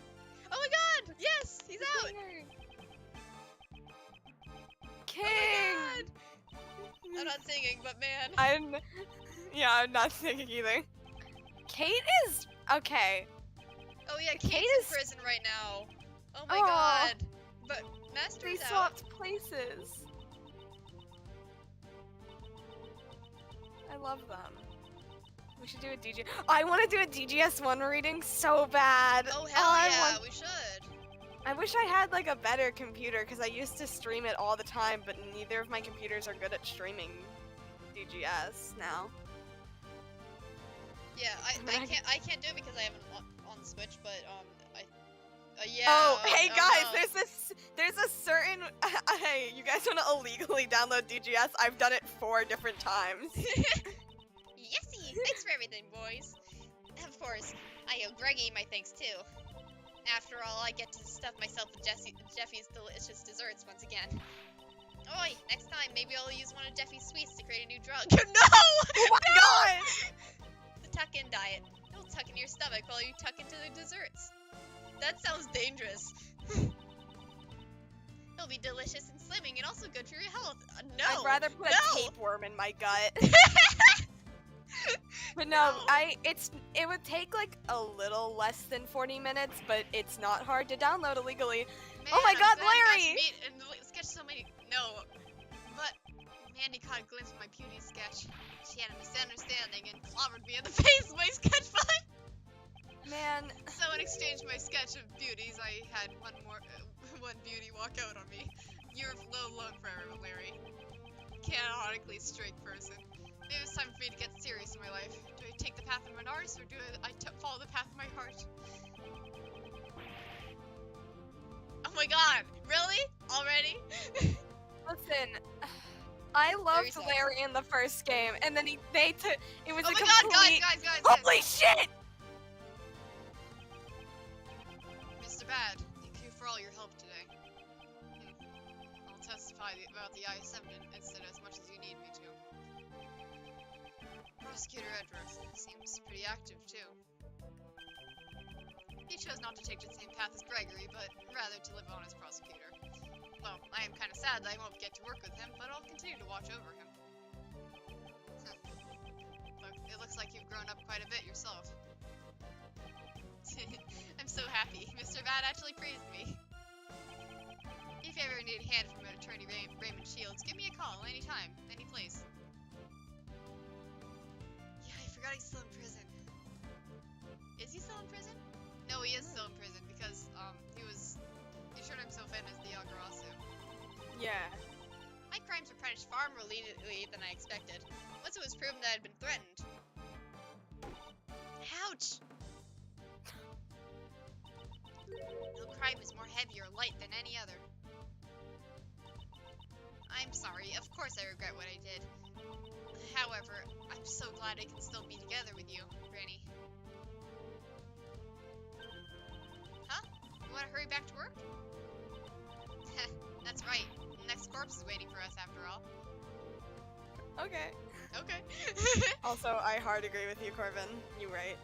Oh my god! Yes! He's out! King! Oh my god! I'm not singing, but man. I'm not singing either. Kate is okay. Oh yeah, Kate Kate's is in prison right now. Oh my Aw. god. But They Master's out. swapped places. I love them. We should do a DG. I want to do a DGS1 reading so bad. Oh hell yeah, we should. I wish I had like a better computer because I used to stream it all the time, but neither of my computers are good at streaming DGS now. Yeah, I can't do it because I haven't on the Switch, but yeah. Oh, hey guys, no. there's a certain hey, you guys want to illegally download DGS? I've done it 4 different times. Yesy! Thanks for everything, boys. Of course, I owe Greggy my thanks too. After all, I get to stuff myself with Jeffy's delicious desserts once again. Oi, next time, maybe I'll use one of Deffy's sweets to create a new drug. No! Oh my god! The tuck-in diet. Don't tuck in your stomach while you tuck into the desserts. That sounds dangerous. It'll be delicious and slimming and also good for your health. No! I'd rather put a no! tapeworm in my gut. But no, No. it would take like a little less than 40 minutes, but it's not hard to download illegally. Man, Oh my I'm God, glad I got to Larry! meet and sketch so many. No, but Mandy caught a glimpse of my beauty sketch. She had a misunderstanding and clobbered me in the face with my sketch bud. Man, So in exchange for my sketch of beauties, I had one beauty walk out on me. You're low load forever, Larry. Chaotically straight person. Maybe it's time for me to get serious in my life. Do I take the path of an artist or do I follow the path of my heart? Oh my god, really? Already? listen, I loved sucks. Larry in the first game, and then it was Oh a my god, complete. guys! Holy shit! Mr. Bad, thank you for all your help today. I'll testify about the ISM incident as much as you need me to. Prosecutor Edgeworth seems pretty active too. He chose not to take the same path as Gregory, but rather to live on as prosecutor. Well, I am kind of sad that I won't get to work with him, but I'll continue to watch over him. Look, it looks like you've grown up quite a bit yourself. I'm so happy. Mr. Bad actually praised me. If you ever need a hand from Attorney Raymond Shields, give me a call anytime, any place. Yeah, I forgot he's still in prison. Is he still in prison? No, he is still in prison because he turned himself in as the Agarasu. Yeah. My crimes were punished far more leniently than I expected. Once it was proven that I had been threatened. Ouch! No crime is more heavy or light than any other. I'm sorry, of course I regret what I did. However, I'm so glad I can still be together with you, Granny. Huh? You want to hurry back to work? That's right. The next corpse is waiting for us after all. Okay. Okay. Also, I hard agree with you, Corbin. You're right.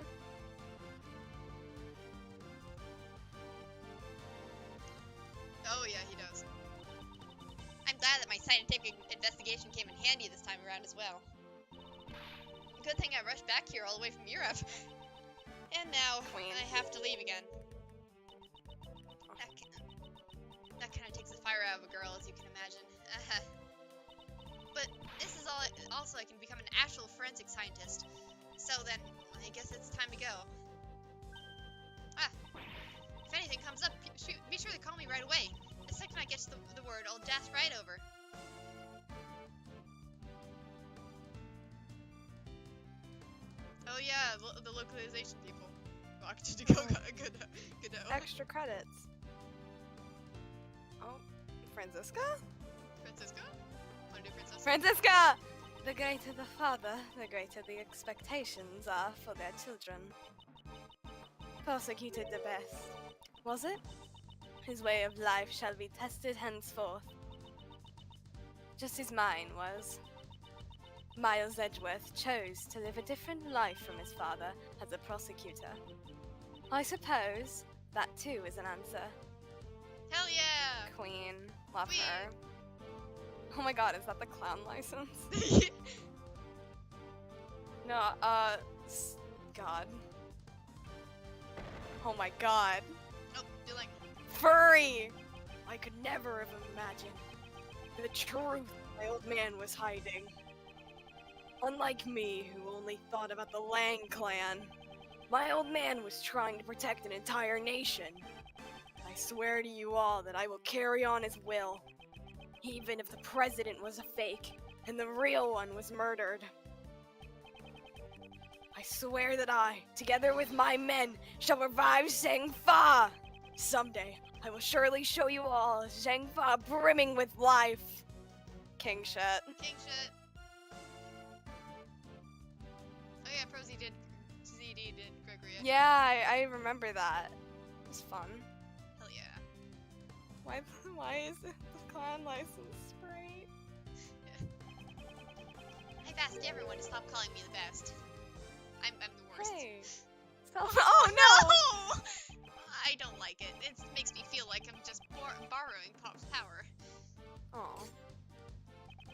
Oh yeah, he does. I'm glad that my scientific investigation came in handy this time around as well. Good thing I rushed back here all the way from Europe. And now, Queen. I have to leave again. That kind of takes the fire out of a girl, as you can imagine. But this is also I can become an actual forensic scientist. So then, I guess it's time to go. If anything comes up, be sure to call me right away. The second I get the word, I'll dash right over. Oh yeah, the localization people. Good. Extra credits. Oh, Franziska? Francisco? Wanna do Francisco? Franziska! The greater the father, the greater the expectations are for their children. Persecuted the best, was it? His way of life shall be tested henceforth. Just as mine was. Miles Edgeworth chose to live a different life from his father as a prosecutor. I suppose that too is an answer. Hell yeah! Queen, love Queen. her. Oh my god, is that the clown license? No, God. Oh my god. Oh, you're like, Furry! I could never have imagined the truth my old man was hiding. Unlike me, who only thought about the Lang clan, my old man was trying to protect an entire nation. I swear to you all that I will carry on his will, even if the president was a fake and the real one was murdered. I swear that I, together with my men, shall revive Zhengfa! Someday, I will surely show you all Zhengfa brimming with life. King shit. king shit. Oh yeah, ZD did Gregory. Yeah, I remember that. It was fun. Hell yeah. Why is the clan license sprayed? I've asked everyone to stop calling me the best. I'm the worst. Hey. Oh no! I don't like it. It makes me feel like I'm just borrowing Pop's power. Oh.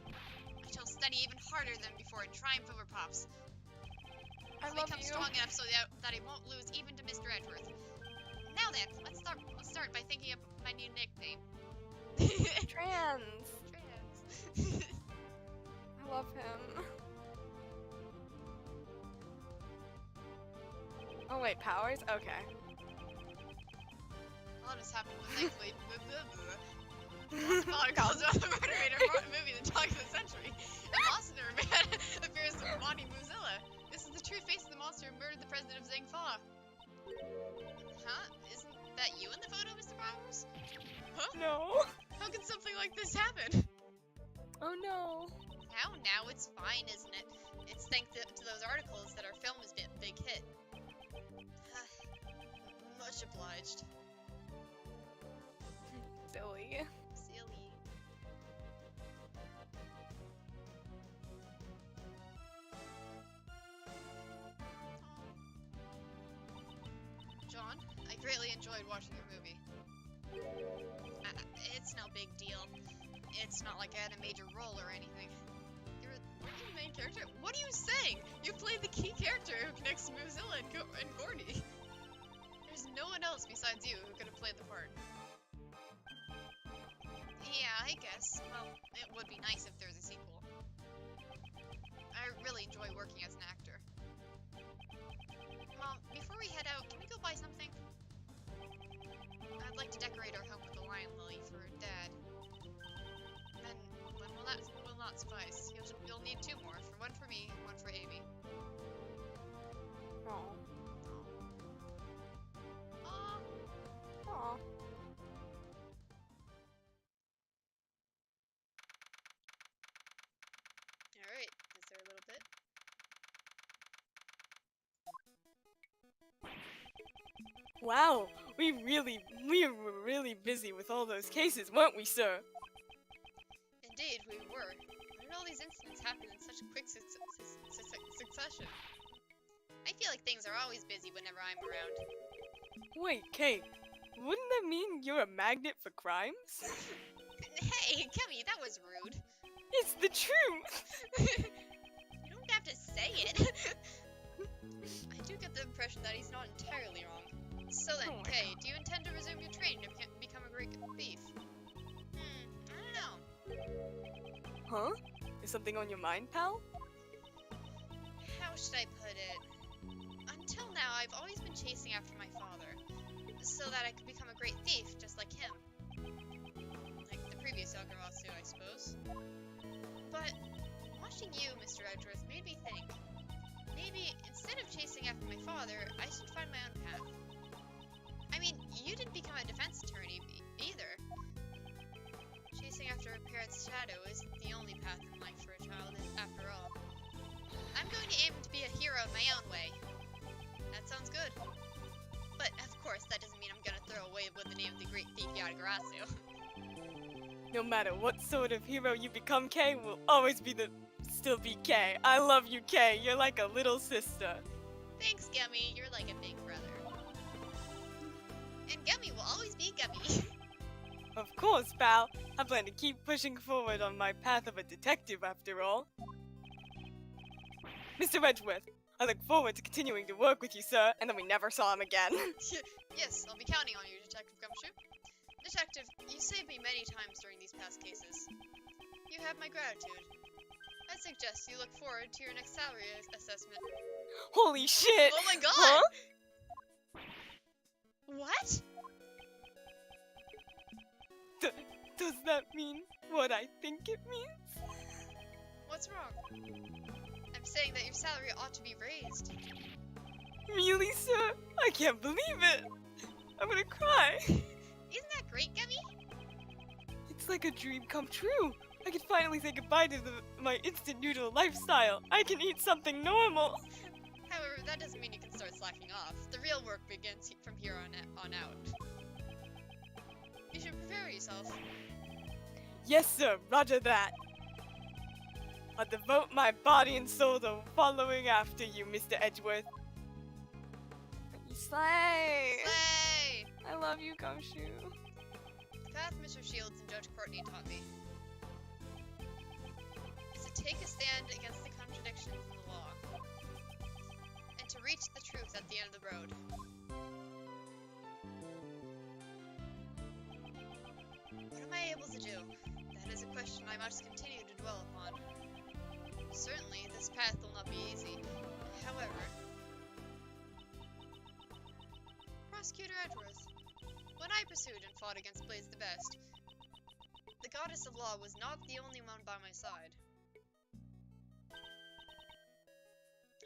I shall study even harder than before and triumph over Pops. I I'll love become you. strong enough so that I won't lose even to Mr. Edgeworth. Now then, let's start by thinking of my new nickname. Trans. Trans. I love him. Oh wait, powers? Okay. A lot has happened, but thankfully, Lost Father calls about the murder rate movie The Talk of the Century. And Monster Man appears in Monty Muzilla. This is the true face of the monster who murdered the president of Zangfa. Huh? Isn't that you in the photo, Mr. Powers? Huh? No. How can something like this happen? Oh no. Now it's fine, isn't it? It's thanks to those articles that our film has been a big hit. Much obliged. Silly. Silly. John, I greatly enjoyed watching your movie. It's no big deal. It's not like I had a major role or anything. Weren't you the main character? What are you saying? You played the key character who connects Mozilla and Gordy. There's no one else besides you who could have played the part. Yeah, I guess. Well, it would be nice if there was a sequel. I really enjoy working as an actor. Mom, before we head out, can we go buy something? I'd like to decorate our home with a lion lily for Dad. Then, when will not suffice. You'll need 2 more. One for me and one for Amy. Oh. Aw. Aw. Alright, is there a little bit? Wow, we were really busy with all those cases, weren't we, sir? Indeed, we were. Why did all these incidents happen in such quick succession? I feel like things are always busy whenever I'm around. Wait, Kay, wouldn't that mean you're a magnet for crimes? Hey, Kemi, that was rude. It's the truth! You don't have to say it. I do get the impression that he's not entirely wrong. So then, Oh my Kay, God. do you intend to resume your training to become a great thief? I don't know. Huh? Is something on your mind, pal? How should I put it? Until now, I've always been chasing after my father, so that I could become a great thief, just like him. Like the previous Yagarasu, I suppose. But watching you, Mr. Edgeworth, made me think. Maybe, instead of chasing after my father, I should find my own path. I mean, you didn't become a defense attorney either. Chasing after a parent's shadow isn't the only path in life for a child, after all. I'm going to aim to be a hero in my own way. That sounds good. But, of course, that doesn't mean I'm gonna throw away with the name of the great thief Yatagarasu. No matter what sort of hero you become, Kay will always still be Kay. I love you, Kay. You're like a little sister. Thanks, Gummy. You're like a big brother. And Gummy will always be Gummy. Of course, pal. I plan to keep pushing forward on my path of a detective, after all. Mr. Edgeworth, I look forward to continuing to work with you, sir, and then we never saw him again. Yes, I'll be counting on you, Detective Gumshoe. Detective, you saved me many times during these past cases. You have my gratitude. I suggest you look forward to your next salary assessment. Holy shit! Oh my god! Huh? What? Does that mean what I think it means? What's wrong? I'm saying that your salary ought to be raised. Really, sir? I can't believe it! I'm gonna cry! Isn't that great, Gummy? It's like a dream come true! I can finally say goodbye to my instant noodle lifestyle! I can eat something normal! However, that doesn't mean you can start slacking off. The real work begins from here on out. should prepare yourself. Yes, sir. Roger that. I'll devote my body and soul to following after you, Mr. Edgeworth. Slay! Slay! I love you, Gumshoe. The path Mr. Shields and Judge Courtney taught me is to take a stand against the contradictions in the law, and to reach the truth at the end of the road. What am I able to do? That is a question I must continue to dwell upon. Certainly, this path will not be easy. However, Prosecutor Edgeworth, when I pursued and fought against Blaze the Best, the Goddess of Law was not the only one by my side.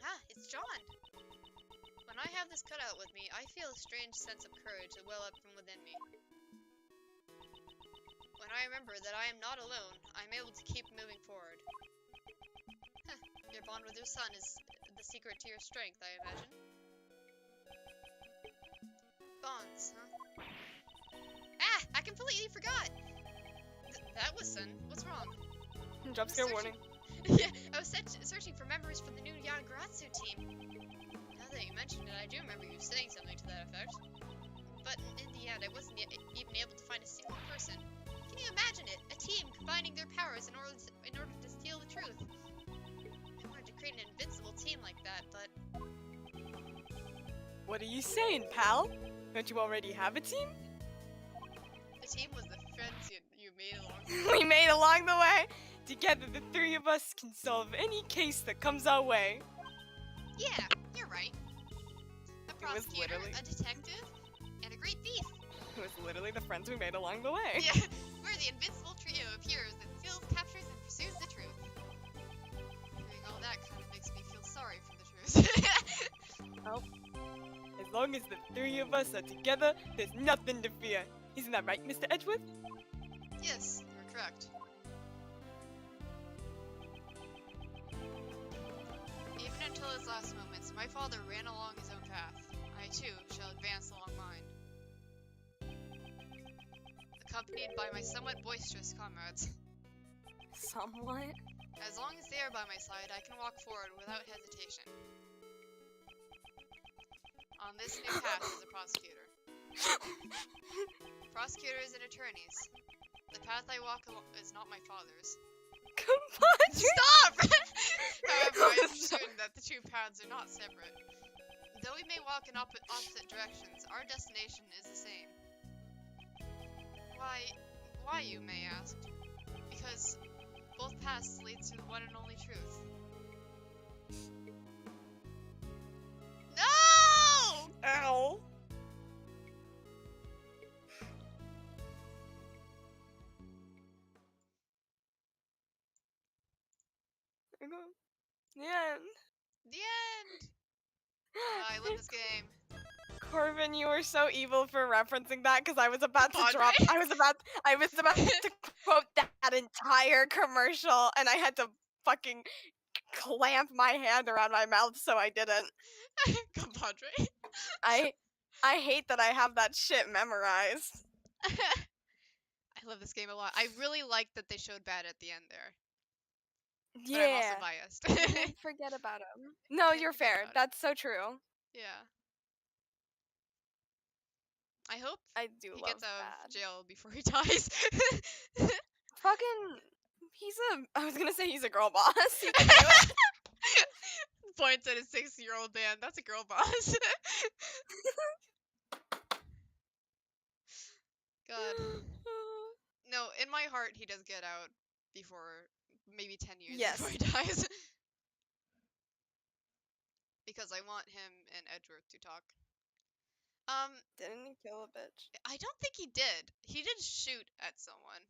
Ah, it's John! When I have this cutout with me, I feel a strange sense of courage well up from within me. When I remember that I am not alone, I'm able to keep moving forward. Your bond with your son is the secret to your strength, I imagine. Bonds, huh? Ah! I completely forgot! That was Son. What's wrong? Jump scare warning. Yeah, I was searching for members for the new Yagaratsu team. Now that you mentioned it, I do remember you saying something to that effect. But in the end, I wasn't even able to find a single person. Can you imagine it? A team combining their powers in order to steal the truth. I wanted to create an invincible team like that, but... What are you saying, pal? Don't you already have a team? The team was the friends you made along the We made along the way. Together, the three of us can solve any case that comes our way. Yeah, you're right. A was prosecutor, literally- a detective, and a great thief. It was literally the friends we made along the way. Yeah, we're the invincible trio of heroes that steals, captures, and pursues the truth. Hearing all that kind of makes me feel sorry for the truth. As long as the three of us are together, there's nothing to fear. Isn't that right, Mr. Edgeworth? Yes, you're correct. Even until his last moments, my father ran along his own path. I too shall advance along mine. Accompanied by my somewhat boisterous comrades. Somewhat. As long as they are by my side, I can walk forward without hesitation. On this new path as a prosecutor. Prosecutors and attorneys. The path I walk along is not my father's. Come on, Stop! However, I am certain that the two paths are not separate. Though we may walk in opposite directions, our destination is the same. Why, you may ask? Because both paths lead to the one and only truth. No! Ow. The end. The end! I love this game. Corbin, you were so evil for referencing that because I was about to Padre? drop. I was about to quote that entire commercial, and I had to fucking clamp my hand around my mouth so I didn't. Compadre. I hate that I have that shit memorized. I love this game a lot. I really like that they showed Bad at the end there. But I'm Yeah. also biased. Can't forget about him. No, Can't you're forget fair. about it. That's so true. Yeah. I hope I do he love gets out that. of jail before he dies. Fucking, I was gonna say he's a girl boss. He can do it. Points at a 6-year-old man. That's a girl boss. God. No, in my heart, he does get out before maybe 10 years Yes. before he dies. Because I want him and Edgeworth to talk. Didn't he kill a bitch? I don't think he did. He did shoot at someone,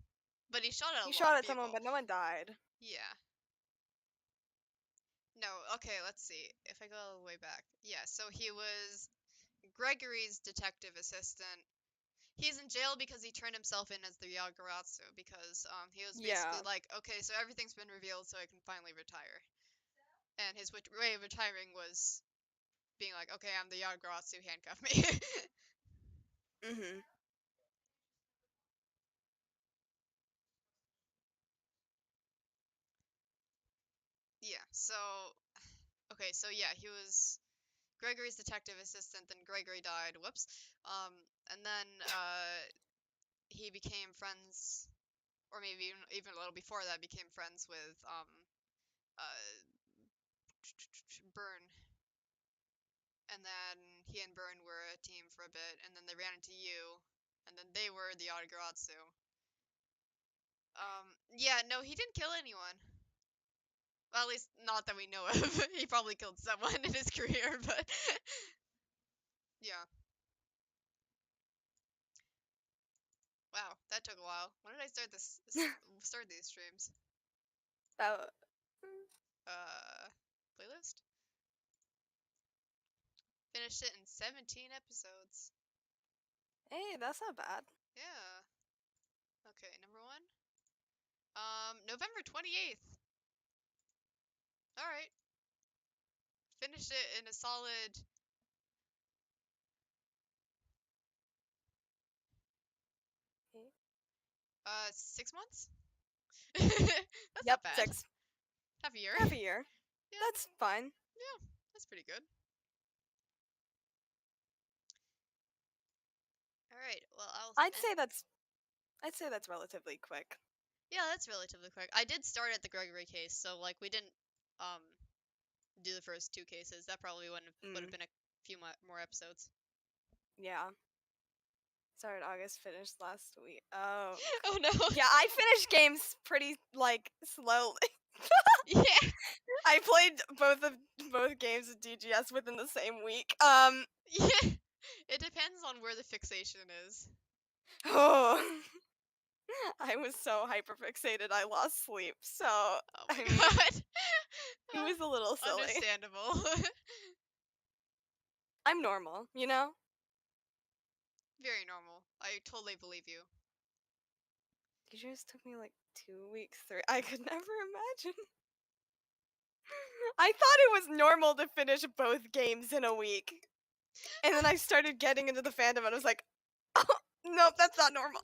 but he shot at a He lot shot of at someone, people. but no one died. Yeah. No, okay, let's see. If I go all the way back. Yeah, so he was Gregory's detective assistant. He's in jail because he turned himself in as the Yagaratsu because he was basically Yeah. like, okay, so everything's been revealed so I can finally retire. And his way of retiring was being like, okay, I'm the Yagaratsu, handcuff me. Mhm. Yeah, so okay, so yeah, he was Gregory's detective assistant, then Gregory died. Whoops. And then he became friends, or maybe even a little before that, became friends with uh Byrne. And then he and Byrne were a team for a bit, and then they ran into you, and then they were the Yagaratsu. Yeah, no, he didn't kill anyone. Well, at least not that we know of. He probably killed someone in his career, but yeah. Wow, that took a while. When did I start start these streams? About Uh, Playlist? Finished it in 17 episodes. hey, that's not bad. Yeah. Okay, number one. November 28th. All right. Finished it in a solid 6 months. That's Yep, not bad. 6. Half a year. Half a year. Yeah, That's fine. yeah, that's pretty good. All right. Well, I'd say that's relatively quick. yeah, that's relatively quick. I did start at the Gregory case, so like we didn't um do the first two cases. That probably would have been a few more episodes. Yeah. Started August, finished last week. Oh. Oh no. Yeah, I finished games pretty like slowly. Yeah. I played both games of DGS within the same week. Yeah. It depends on where the fixation is. Oh. I was so hyperfixated I lost sleep. So, Oh my I mean, god. it was a little silly. Understandable. I'm normal, you know? Very normal. I totally believe you. DGS took me like 2 weeks through. I could never imagine. I thought it was normal to finish both games in a week. And then I started getting into the fandom and I was like, oh, nope, that's not normal.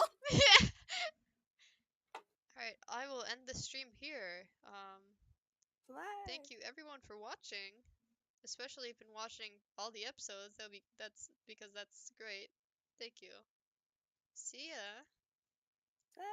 Alright, I will end the stream here. Thank Flag. you everyone for watching. Especially if you've been watching all the episodes. That's because that's great. Thank you. See ya. Flag.